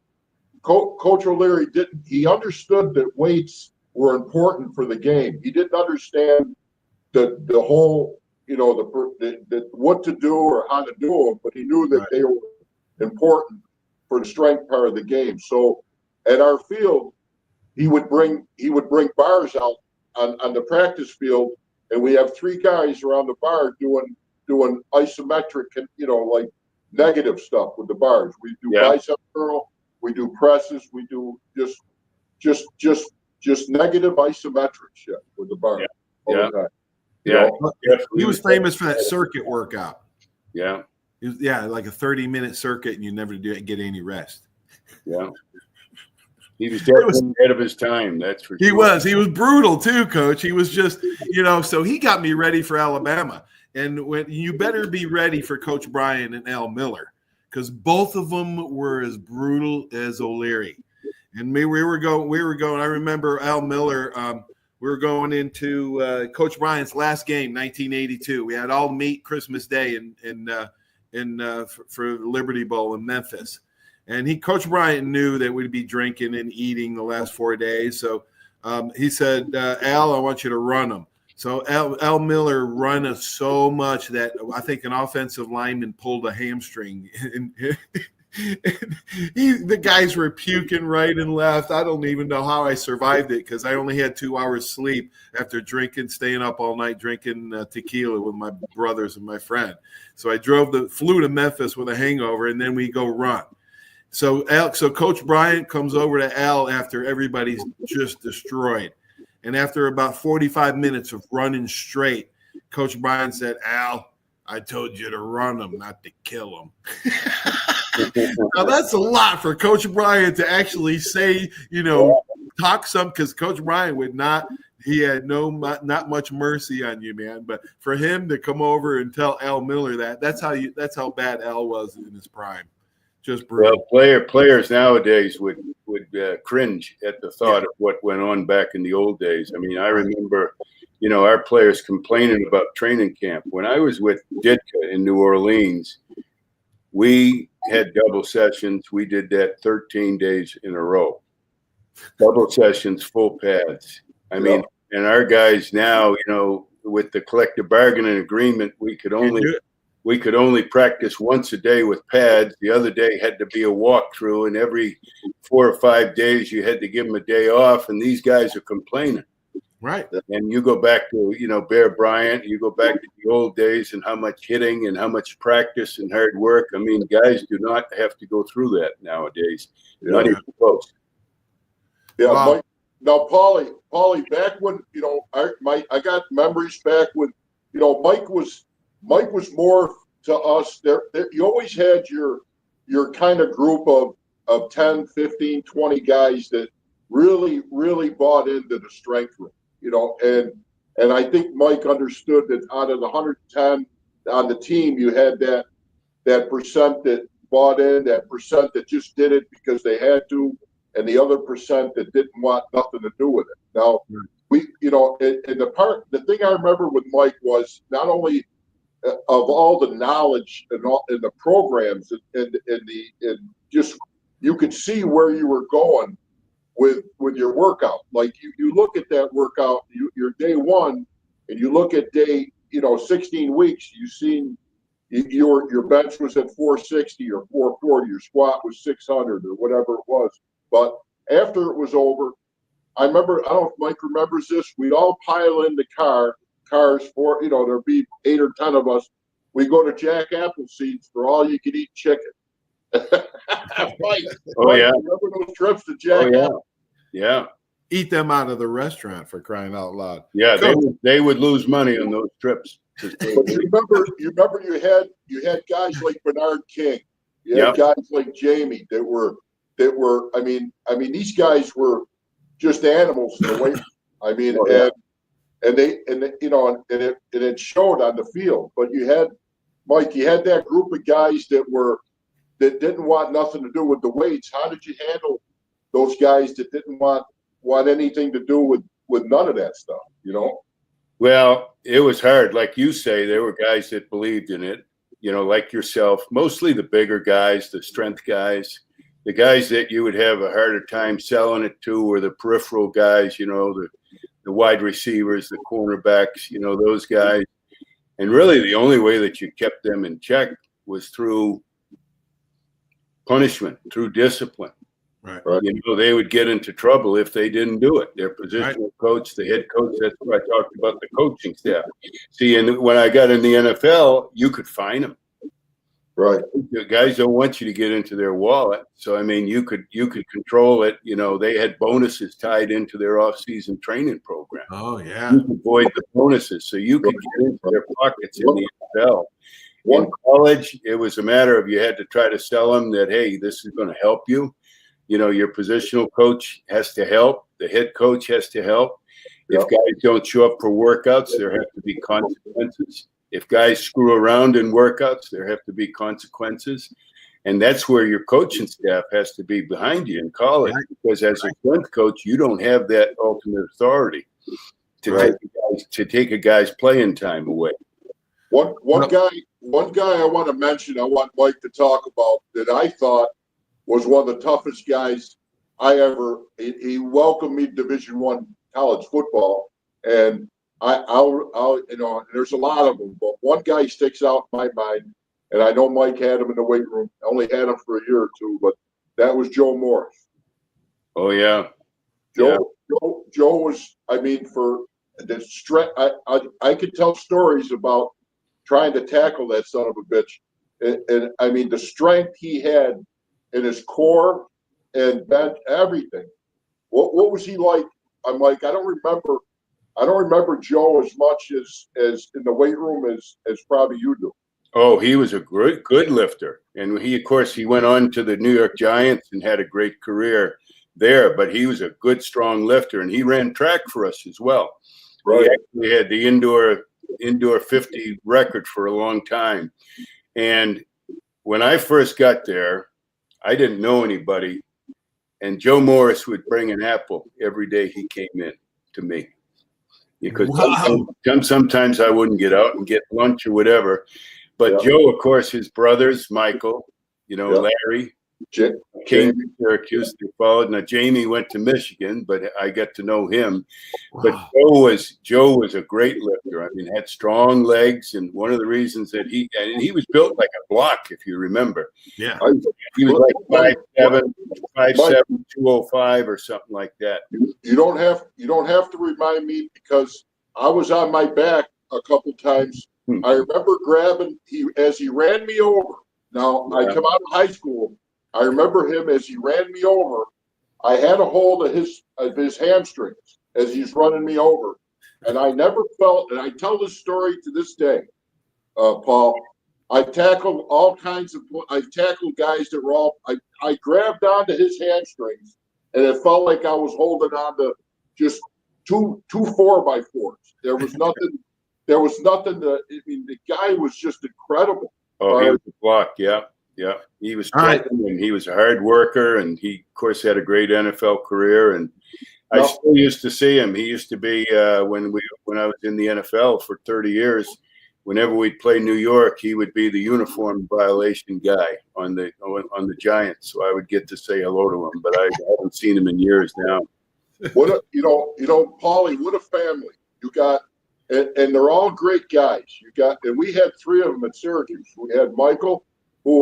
Coach O'Leary didn't. He understood that weights were important for the game. He didn't understand the whole, the what to do or how to do them, but he knew that they were important for the strength part of the game. So at our field, he would bring bars out on the practice field, and we have three guys around the bar doing isometric, like negative stuff with the bars. We do bicep curl, we do presses, we do just negative isometric shit with the bar. He was famous for that circuit workout. Yeah. Like a 30-minute circuit, and you never get any rest. Yeah. He was definitely ahead of his time, that's for sure. He was brutal too, Coach. He was just, so he got me ready for Alabama. And when you better be ready for Coach Bryan and Al Miller, because both of them were as brutal as O'Leary. And we were going. I remember Al Miller. We were going into Coach Bryan's last game, 1982. We had all meet Christmas Day for Liberty Bowl in Memphis. And Coach Bryan knew that we'd be drinking and eating the last 4 days. So he said, Al, I want you to run them. So Al Miller run us so much that I think an offensive lineman pulled a hamstring. And the guys were puking right and left. I don't even know how I survived it because I only had 2 hours sleep after staying up all night drinking tequila with my brothers and my friend. So I flew to Memphis with a hangover, and then we go run. So Coach Bryan comes over to Al after everybody's just destroyed. And after about 45 minutes of running straight, Coach Bryan said, Al, I told you to run them, not to kill them. Now, that's a lot for Coach Bryan to actually say, talk some, because Coach Bryan would not – he had not much mercy on you, man. But for him to come over and tell Al Miller that's how bad Al was in his prime. Just brutal. Well, players nowadays would cringe at the thought of what went on back in the old days. I mean, I remember, our players complaining about training camp. When I was with Ditka in New Orleans, we had double sessions. We did that 13 days in a row. Double sessions, full pads. I mean, and our guys now, with the collective bargaining agreement, we could only practice once a day with pads. The other day had to be a walkthrough, and every 4 or 5 days you had to give them a day off, and these guys are complaining. Right. And you go back to, Bear Bryant, you go back to the old days and how much hitting and how much practice and hard work. I mean, guys do not have to go through that nowadays. Not even close. Yeah, Wow. Mike. Now, Paulie, back when I got memories back when Mike was more to us. There you always had your kind of group of 10, 15, 20 guys that really bought into the strength room. And I think Mike understood that out of the 110 on the team, you had that percent that bought in, that percent that just did it because they had to, and the other percent that didn't want nothing to do with it. Now, the thing I remember with Mike was not only of all the knowledge and all in the programs and just you could see where you were going with your workout. Like you look at that workout, your day one, and you look at day 16 weeks. You seen your bench was at 460 or 440. Your squat was 600 or whatever it was. But after it was over, I remember, I don't know if Mike remembers this, we'd all pile in the cars for, there'd be 8 or 10 of us. We go to Jack Appleseed's for all you could eat chicken. Mike, Yeah. Remember those trips to Jack Appleseed? Yeah. Eat them out of the restaurant, for crying out loud. Yeah, they would lose money on those trips. But you remember you had guys like Bernard King. You had guys like Jamie that were I mean these guys were just animals in the weight. I mean, and it showed on the field. But you had that group of guys that didn't want nothing to do with the weights. How did you handle those guys that didn't want anything to do with none of that stuff? Well, it was hard. Like you say, there were guys that believed in it, like yourself, mostly the bigger guys, the strength guys. The guys that you would have a harder time selling it to were the peripheral guys, the wide receivers, the cornerbacks, those guys. And really the only way that you kept them in check was through punishment, through discipline. Right. They would get into trouble if they didn't do it. Their positional coach, the head coach, that's what I talked about, the coaching staff. See, and when I got in the NFL, you could fine them. Right. The guys don't want you to get into their wallet. So, I mean, you could control it. They had bonuses tied into their off-season training program. Oh, yeah. You could avoid the bonuses. So you could get into their pockets in the NFL. In college, it was a matter of you had to try to sell them that, hey, this is going to help you. Your positional coach has to help. The head coach has to help. If guys don't show up for workouts, there have to be consequences. If guys screw around in workouts, there have to be consequences. And that's where your coaching staff has to be behind you in college, because as a strength coach, you don't have that ultimate authority to take a guy's playing time away. One guy I want to mention, I want Mike to talk about that I thought was one of the toughest guys I ever. He welcomed me to Division I college football, and I'll there's a lot of them, but one guy sticks out in my mind, and I know Mike had him in the weight room. I only had him for a year or two, but that was Joe Morris. Oh yeah, Joe was. I mean, for the strength, I could tell stories about trying to tackle that son of a bitch, and I mean the strength he had in his core and bench, everything. What was he like? I'm like, I don't remember Joe as much as in the weight room as probably you do. Oh, he was a good lifter. And he went on to the New York Giants and had a great career there, but he was a good, strong lifter, and he ran track for us as well. Right. He actually had the indoor 50 record for a long time. And when I first got there, I didn't know anybody, and Joe Morris would bring an apple every day he came in to me, because sometimes I wouldn't get out and get lunch or whatever. But Joe, of course, his brothers, Michael, Larry, came to Syracuse. They followed. Now Jamie went to Michigan, but I got to know him. Wow. But Joe was a great lifter. I mean, had strong legs, and one of the reasons that he was built like a block, if you remember. Yeah. He was like 5'7", 205 or something like that. You don't have to remind me, because I was on my back a couple times. I remember grabbing as he ran me over. Now, I come out of high school. I remember him as he ran me over. I had a hold of his hamstrings as he's running me over. And I never felt, and I tell this story to this day, Paul, I've tackled guys that were all, I grabbed onto his hamstrings, and it felt like I was holding on to just two 4x4s. There was nothing I mean, the guy was just incredible. Oh, he was a block, yeah. He was and he was a hard worker, and he, of course, had a great NFL career. And I still used to see him. He used to be when I was in the NFL for 30 years. Whenever we'd play New York, he would be the uniform violation guy on the Giants. So I would get to say hello to him, but I haven't seen him in years now. Paulie, what a family you got. And they're all great guys. And we had three of them at Syracuse. We had Michael, who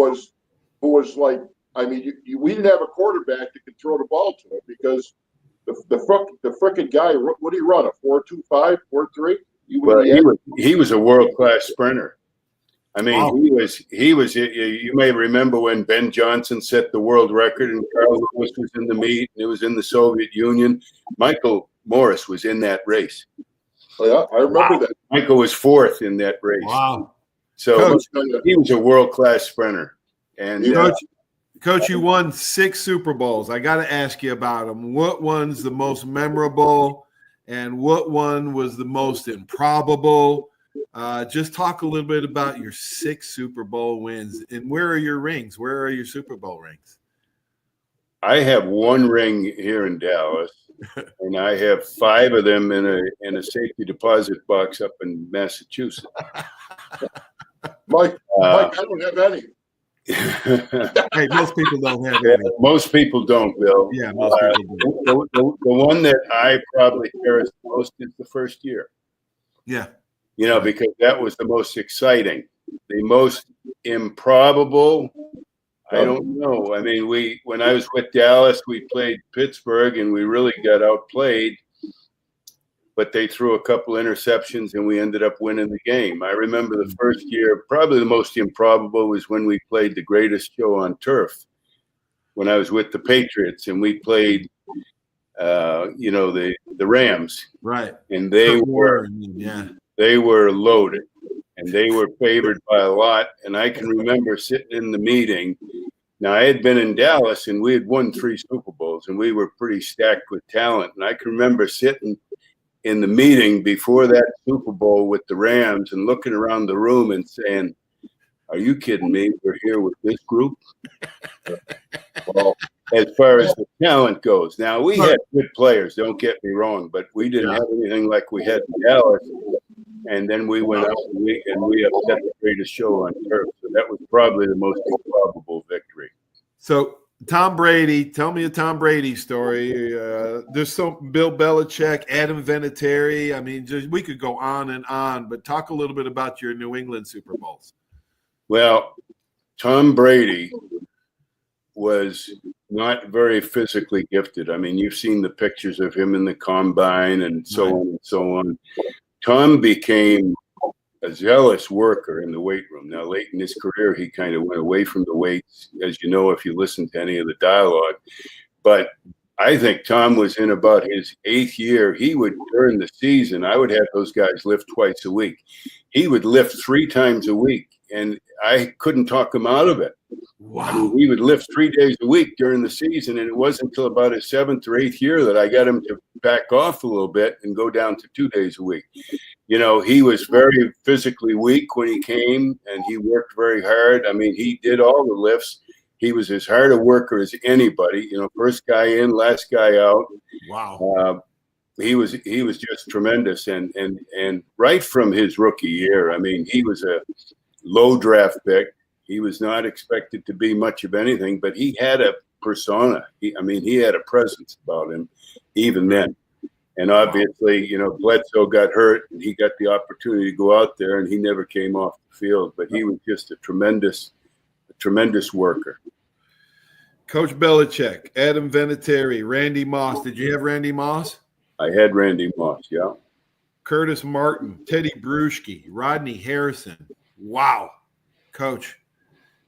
was like, I mean, we didn't have a quarterback that could throw the ball to him, because the frickin' guy, what did he run, a 4.25, 4.3? He was a world-class sprinter. I mean, he was. You may remember when Ben Johnson set the world record, and Carl Lewis was in the meet, and it was in the Soviet Union. Michael Morris was in that race. Oh, yeah, I remember that. Michael was fourth in that race. Wow. So Coach, he was a world-class sprinter. And Coach, you won 6 Super Bowls. I got to ask you about them. What one's the most memorable, and what one was the most improbable? Just talk a little bit about your 6 Super Bowl wins, and where are your rings? Where are your Super Bowl rings? I have 1 ring here in Dallas, and I have 5 of them in a safety deposit box up in Massachusetts. Mike, I don't have any. Hey, most people don't have any. Most people don't, Bill. Yeah, most people don't. The one that I probably cherish the most is the first year. Yeah. Because that was the most exciting. The most improbable, I don't know. I mean, when I was with Dallas, we played Pittsburgh, and we really got outplayed. But they threw a couple interceptions, and we ended up winning the game. I remember the first year, probably the most improbable was when we played the greatest show on turf, when I was with the Patriots, and we played, the Rams. Right. And they were loaded, and they were favored by a lot. And I can remember sitting in the meeting. Now, I had been in Dallas, and we had won 3 Super Bowls, and we were pretty stacked with talent. And I can remember sitting in the meeting before that Super Bowl with the Rams and looking around the room and saying, "Are you kidding me? We're here with this group." Well, as far as the talent goes, now we had good players, don't get me wrong, but we didn't have anything like we had in Dallas. And then we went out and we upset the greatest show on turf. So that was probably the most improbable victory. So Tom Brady, tell me a Tom Brady story. There's some Bill Belichick, Adam Vinatieri. I mean, we could go on and on, but talk a little bit about your New England Super Bowls. Well, Tom Brady was not very physically gifted. I mean, you've seen the pictures of him in the combine and so on and so on. Tom became a zealous worker in the weight room. Now, late in his career, he kind of went away from the weights, as you know, if you listen to any of the dialogue. But I think Tom was in about his 8th year. He would, during the season, I would have those guys lift twice a week. He would lift 3 times a week, and I couldn't talk him out of it. Wow. I mean, he would lift 3 days a week during the season, and it wasn't until about his 7th or 8th year that I got him to back off a little bit and go down to 2 days a week. He was very physically weak when he came, and he worked very hard. I mean, he did all the lifts. He was as hard a worker as anybody. First guy in, last guy out. Wow. He was just tremendous, and right from his rookie year, I mean, he was a low draft pick. He was not expected to be much of anything, but he had persona. He had a presence about him even then. And obviously, Bledsoe got hurt and he got the opportunity to go out there and he never came off the field, but he was just a tremendous worker. Coach Belichick, Adam Vinatieri, Randy Moss. Did you have Randy Moss? I had Randy Moss, yeah. Curtis Martin, Teddy Bruschi, Rodney Harrison. Wow, Coach.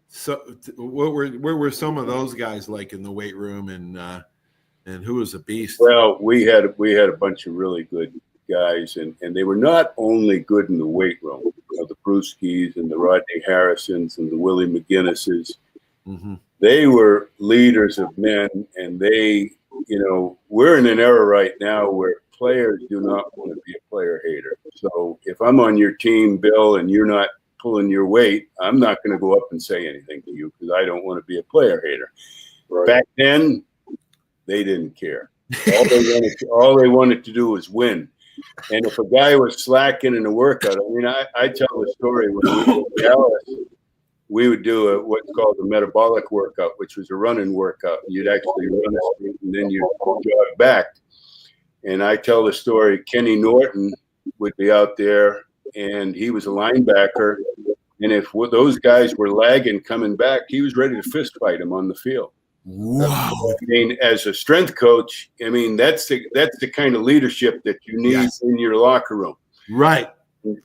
So, where were some of those guys like in the weight room, and who was a beast? Well, we had a bunch of really good guys, and they were not only good in the weight room. The Bruskis and the Rodney Harrisons and the Willie McGinnises. Mm-hmm. They were leaders of men, and they, we're in an era right now where players do not want to be a player hater. So if I'm on your team, Bill, and you're not pulling your weight, I'm not going to go up and say anything to you because I don't want to be a player hater. Right. Back then, they didn't care. All they wanted to do was win. And if a guy was slacking in a workout, I tell the story when we were in Dallas, we would do what's called a metabolic workout, which was a running workout. You'd actually run a street and then you'd jog back. And I tell the story, Kenny Norton would be out there and he was a linebacker. And if those guys were lagging coming back, he was ready to fist fight them on the field. Wow. As a strength coach, that's the kind of leadership that you need in your locker room. Right.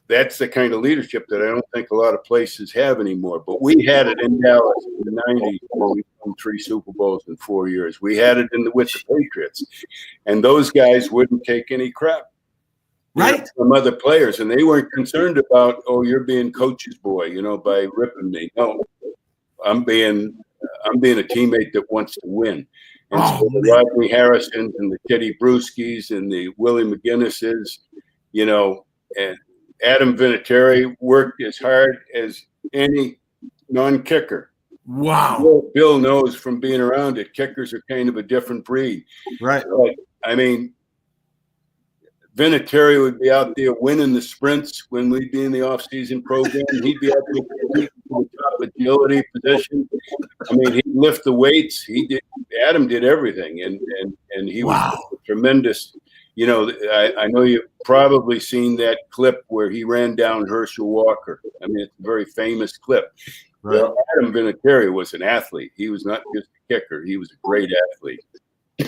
That's the kind of leadership that I don't think a lot of places have anymore. But we had it in Dallas in the 90s when we won 3 Super Bowls in 4 years. We had it with the Patriots. And those guys wouldn't take any crap. Right. From other players. And they weren't concerned about, you're being coach's boy, by ripping me. No, I'm being a teammate that wants to win. And so the Rodney Harrisons and the Teddy Bruskis and the Willie McGinnises, and Adam Vinatieri worked as hard as any non-kicker. Wow. Bill knows from being around it, kickers are kind of a different breed. Right. But, Vinatieri would be out there winning the sprints when we'd be in the off-season program. He'd be out there the top agility position. He'd lift the weights. Adam did everything, and he was a tremendous. I know you've probably seen that clip where he ran down Herschel Walker. It's a very famous clip. Right. Well, Adam Vinatieri was an athlete. He was not just a kicker. He was a great athlete.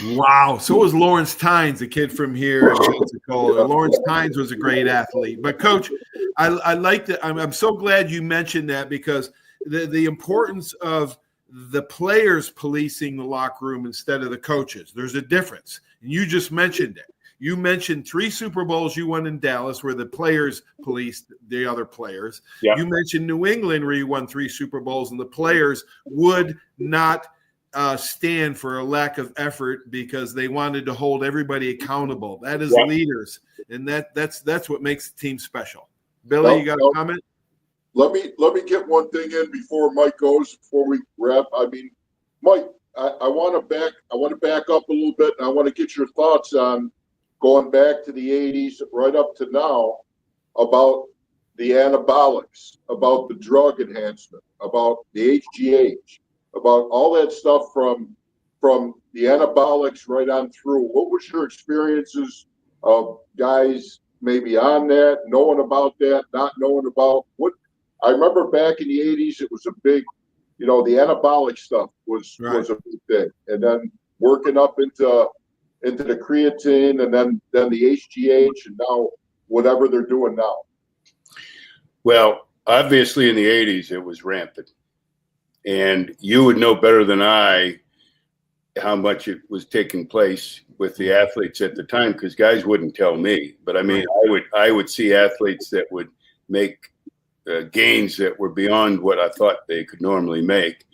Wow. So was Lawrence Tynes, a kid from here in Pensacola. Lawrence Tynes was a great athlete. But, Coach, I like that. I'm so glad you mentioned that because the importance of the players policing the locker room instead of the coaches. There's a difference. And you just mentioned it. You mentioned 3 Super Bowls you won in Dallas where the players policed the other players. Yep. You mentioned New England where you won 3 Super Bowls and the players would not stand for a lack of effort because they wanted to hold everybody accountable. That is leaders, and that's what makes the team special. Billy, you got a comment? Let me get one thing in before Mike goes. Before we wrap, Mike, I want to back up a little bit, and I want to get your thoughts on going back to the 80s right up to now about the anabolics, about the drug enhancement, about the HGH, about all that stuff from the anabolics right on through. What was your experiences of guys maybe on that, knowing about that, not knowing about what? I remember back in the 80s, it was a big, the anabolic stuff was a big thing. And then working up into the creatine and then the HGH and now whatever they're doing now. Well, obviously in the 80s, it was rampant. And you would know better than I how much it was taking place with the athletes at the time because guys wouldn't tell me. But I would see athletes that would make gains that were beyond what I thought they could normally make.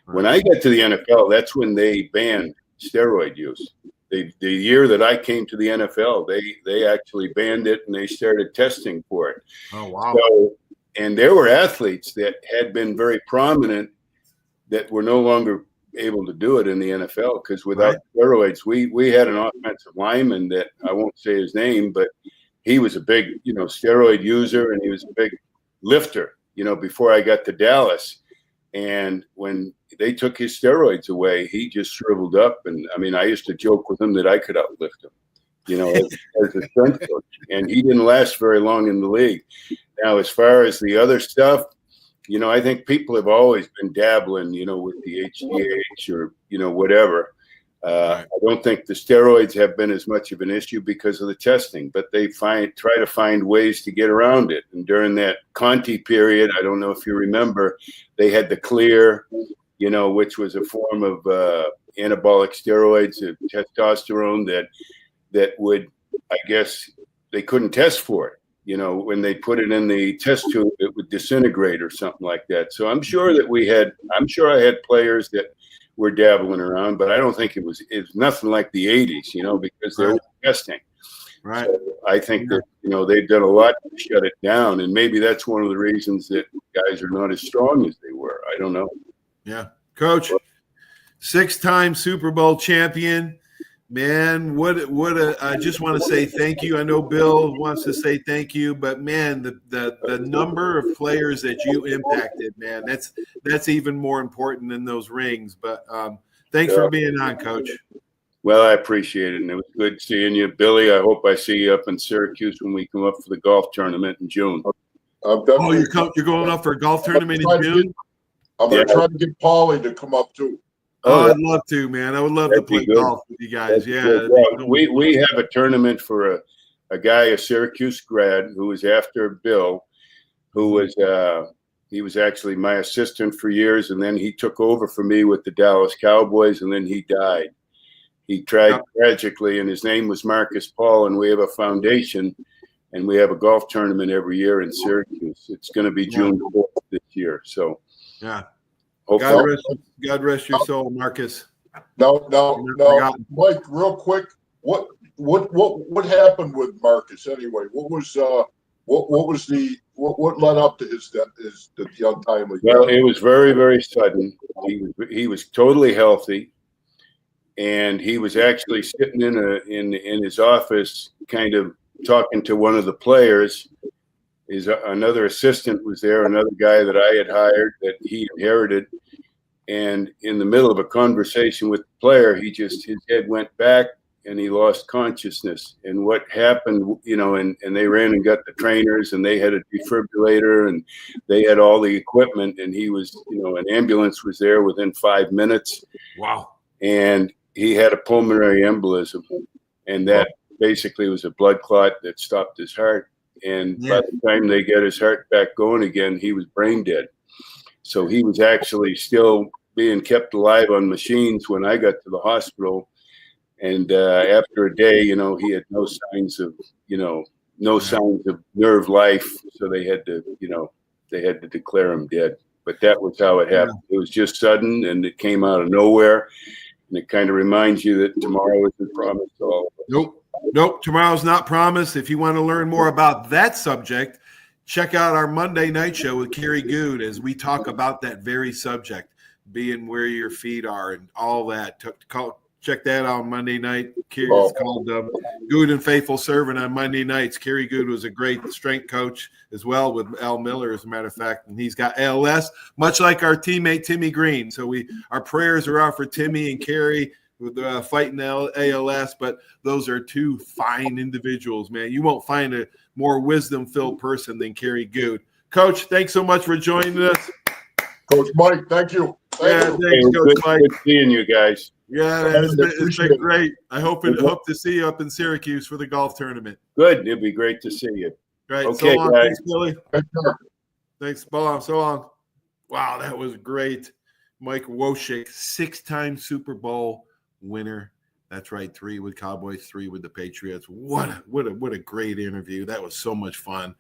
When I got to the NFL, that's when they banned steroid use. The year that I came to the NFL, they actually banned it and they started testing for it. Oh, wow. So, and there were athletes that had been very prominent that were no longer able to do it in the NFL because without steroids, we had an offensive lineman that I won't say his name, but he was a big, steroid user and he was a big lifter, before I got to Dallas. And when they took his steroids away, he just shriveled up. And I mean, I used to joke with him that I could outlift him, as a strength coach. And he didn't last very long in the league. Now, as far as the other stuff, I think people have always been dabbling, with the HGH or, whatever. I don't think the steroids have been as much of an issue because of the testing, but they try to find ways to get around it. And during that Conti period, I don't know if you remember, they had the Clear, which was a form of anabolic steroids, testosterone that would, I guess, they couldn't test for it. When they put it in the test tube, it would disintegrate or something like that. So I'm sure I had players that were dabbling around, but I don't think it's nothing like the 80s, because they were testing. Right. So I think that, they've done a lot to shut it down. And maybe that's one of the reasons that guys are not as strong as they were. I don't know. Yeah. Coach, 6-time Super Bowl champion. Man, I just want to say thank you. I know Bill wants to say thank you, but man, the number of players that you impacted, man, that's even more important than those rings. But thanks for being on, Coach. Well, I appreciate it, and it was good seeing you. Billy, I hope I see you up in Syracuse when we come up for the golf tournament in June. You're going up for a golf tournament in June? I'm going to try to get Paulie to come up too. Oh, I'd love to, man. I would love to play golf with you guys. We have a tournament for a guy, a Syracuse grad, who was after Bill, who was he was actually my assistant for years, and then he took over for me with the Dallas Cowboys, and then he died. He tried tragically, and his name was Marcus Paul, and we have a foundation, and we have a golf tournament every year in Syracuse. It's going to be June 4th this year. So, yeah. God rest your soul, Marcus. No, Mike. Real quick, what happened with Marcus anyway? What led up to the untimely death? Well, it was very, very sudden. He was totally healthy, and he was actually sitting in his office, kind of talking to one of the players. Another assistant was there, another guy that I had hired that he inherited. And in the middle of a conversation with the player, his head went back and he lost consciousness. And what happened, and they ran and got the trainers, and they had a defibrillator, and they had all the equipment, and he was, an ambulance was there within 5 minutes. Wow. And he had a pulmonary embolism, and that basically was a blood clot that stopped his heart. And by the time they got his heart back going again, he was brain dead. So he was actually still being kept alive on machines when I got to the hospital. And after a day, he had no signs of nerve life. So they had to declare him dead. But that was how it happened. It was just sudden, and it came out of nowhere. And it kind of reminds you that tomorrow isn't promised to all of us. Nope. Tomorrow's not promised. If you want to learn more about that subject, check out our Monday night show with Kerry Good as we talk about that very subject, being where your feet are and all that. Check that out on Monday night. It's called Good and Faithful Servant on Monday nights. Kerry Good was a great strength coach as well with Al Miller, as a matter of fact, and he's got ALS, much like our teammate Timmy Green. So our prayers are out for Timmy and Kerry with fighting ALS, but those are two fine individuals, man. You won't find a more wisdom-filled person than Kerry Good. Coach, thanks so much for joining us. Coach Mike, thank you. Thanks, Coach Mike. Good seeing you guys. Yeah, it's been great. I hope to see you up in Syracuse for the golf tournament. Good. It'd be great to see you. Right. Okay, so long. guys. Thanks, Billy. Thanks, Bob. So long. Wow, that was great. Mike Woicik, 6-time Super Bowl winner. That's right, 3 with Cowboys, 3 with the Patriots. What a great interview. That was so much fun.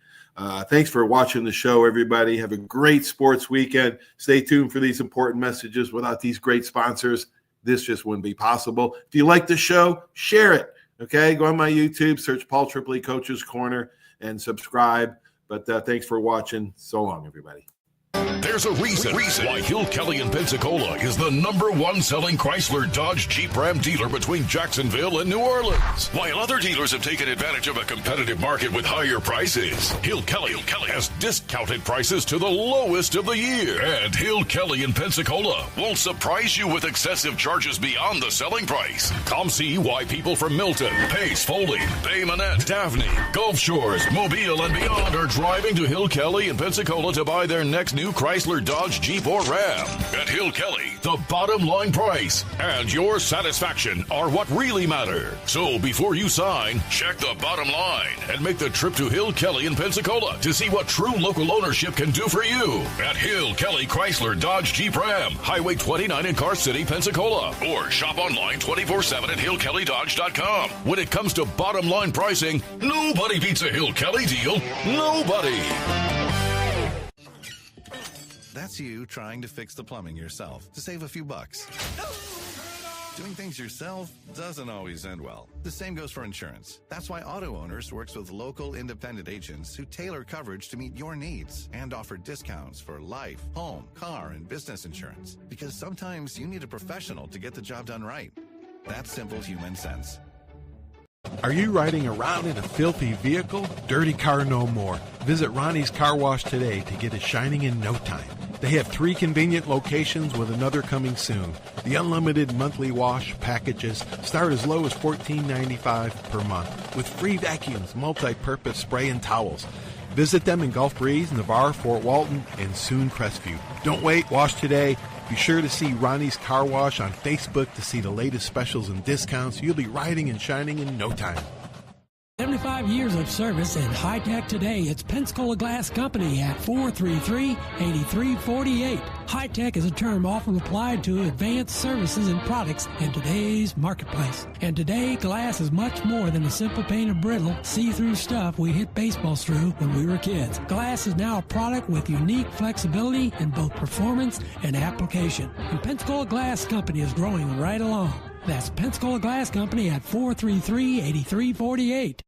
Thanks for watching the show, everybody. Have a great sports weekend. Stay tuned for these important messages. Without these great sponsors, this just wouldn't be possible. If you like the show, share it. Okay, go on my YouTube, search Paul Tripoli Coach's Corner, and subscribe. But thanks for watching. So long, everybody. There's a reason why Hill Kelly in Pensacola is the #1 selling Chrysler Dodge Jeep Ram dealer between Jacksonville and New Orleans. While other dealers have taken advantage of a competitive market with higher prices, Hill Kelly has discounted prices to the lowest of the year. And Hill Kelly in Pensacola won't surprise you with excessive charges beyond the selling price. Come see why people from Milton, Pace, Foley, Bay Minette, Daphne, Gulf Shores, Mobile, and beyond are driving to Hill Kelly in Pensacola to buy their next new Chrysler, Dodge, Jeep, or Ram. At Hill Kelly, the bottom line price and your satisfaction are what really matter. So before you sign, check the bottom line and make the trip to Hill Kelly in Pensacola to see what true local ownership can do for you. At Hill Kelly Chrysler, Dodge, Jeep, Ram, Highway 29 in Car City, Pensacola. Or shop online 24/7 at hillkellydodge.com. When it comes to bottom line pricing, nobody beats a Hill Kelly deal. Nobody. That's you trying to fix the plumbing yourself to save a few bucks. Doing things yourself doesn't always end well. The same goes for insurance. That's why Auto Owners works with local independent agents who tailor coverage to meet your needs and offer discounts for life, home, car, and business insurance. Because sometimes you need a professional to get the job done right. That's simple human sense. Are you riding around in a filthy vehicle? Dirty car no more. Visit Ronnie's Car Wash today to get it shining in no time. They have 3 convenient locations with another coming soon. The unlimited monthly wash packages start as low as $14.95 per month with free vacuums, multi-purpose spray, and towels. Visit them in Gulf Breeze, Navarre, Fort Walton, and soon Crestview. Don't wait, wash today. Be sure to see Ronnie's Car Wash on Facebook to see the latest specials and discounts. You'll be riding and shining in no time. 75 years of service and high tech today. It's Pensacola Glass Company at 433-8348. High tech is a term often applied to advanced services and products in today's marketplace. And today, glass is much more than the simple painted brittle, see-through stuff we hit baseballs through when we were kids. Glass is now a product with unique flexibility in both performance and application. And Pensacola Glass Company is growing right along. That's Pensacola Glass Company at 433-8348.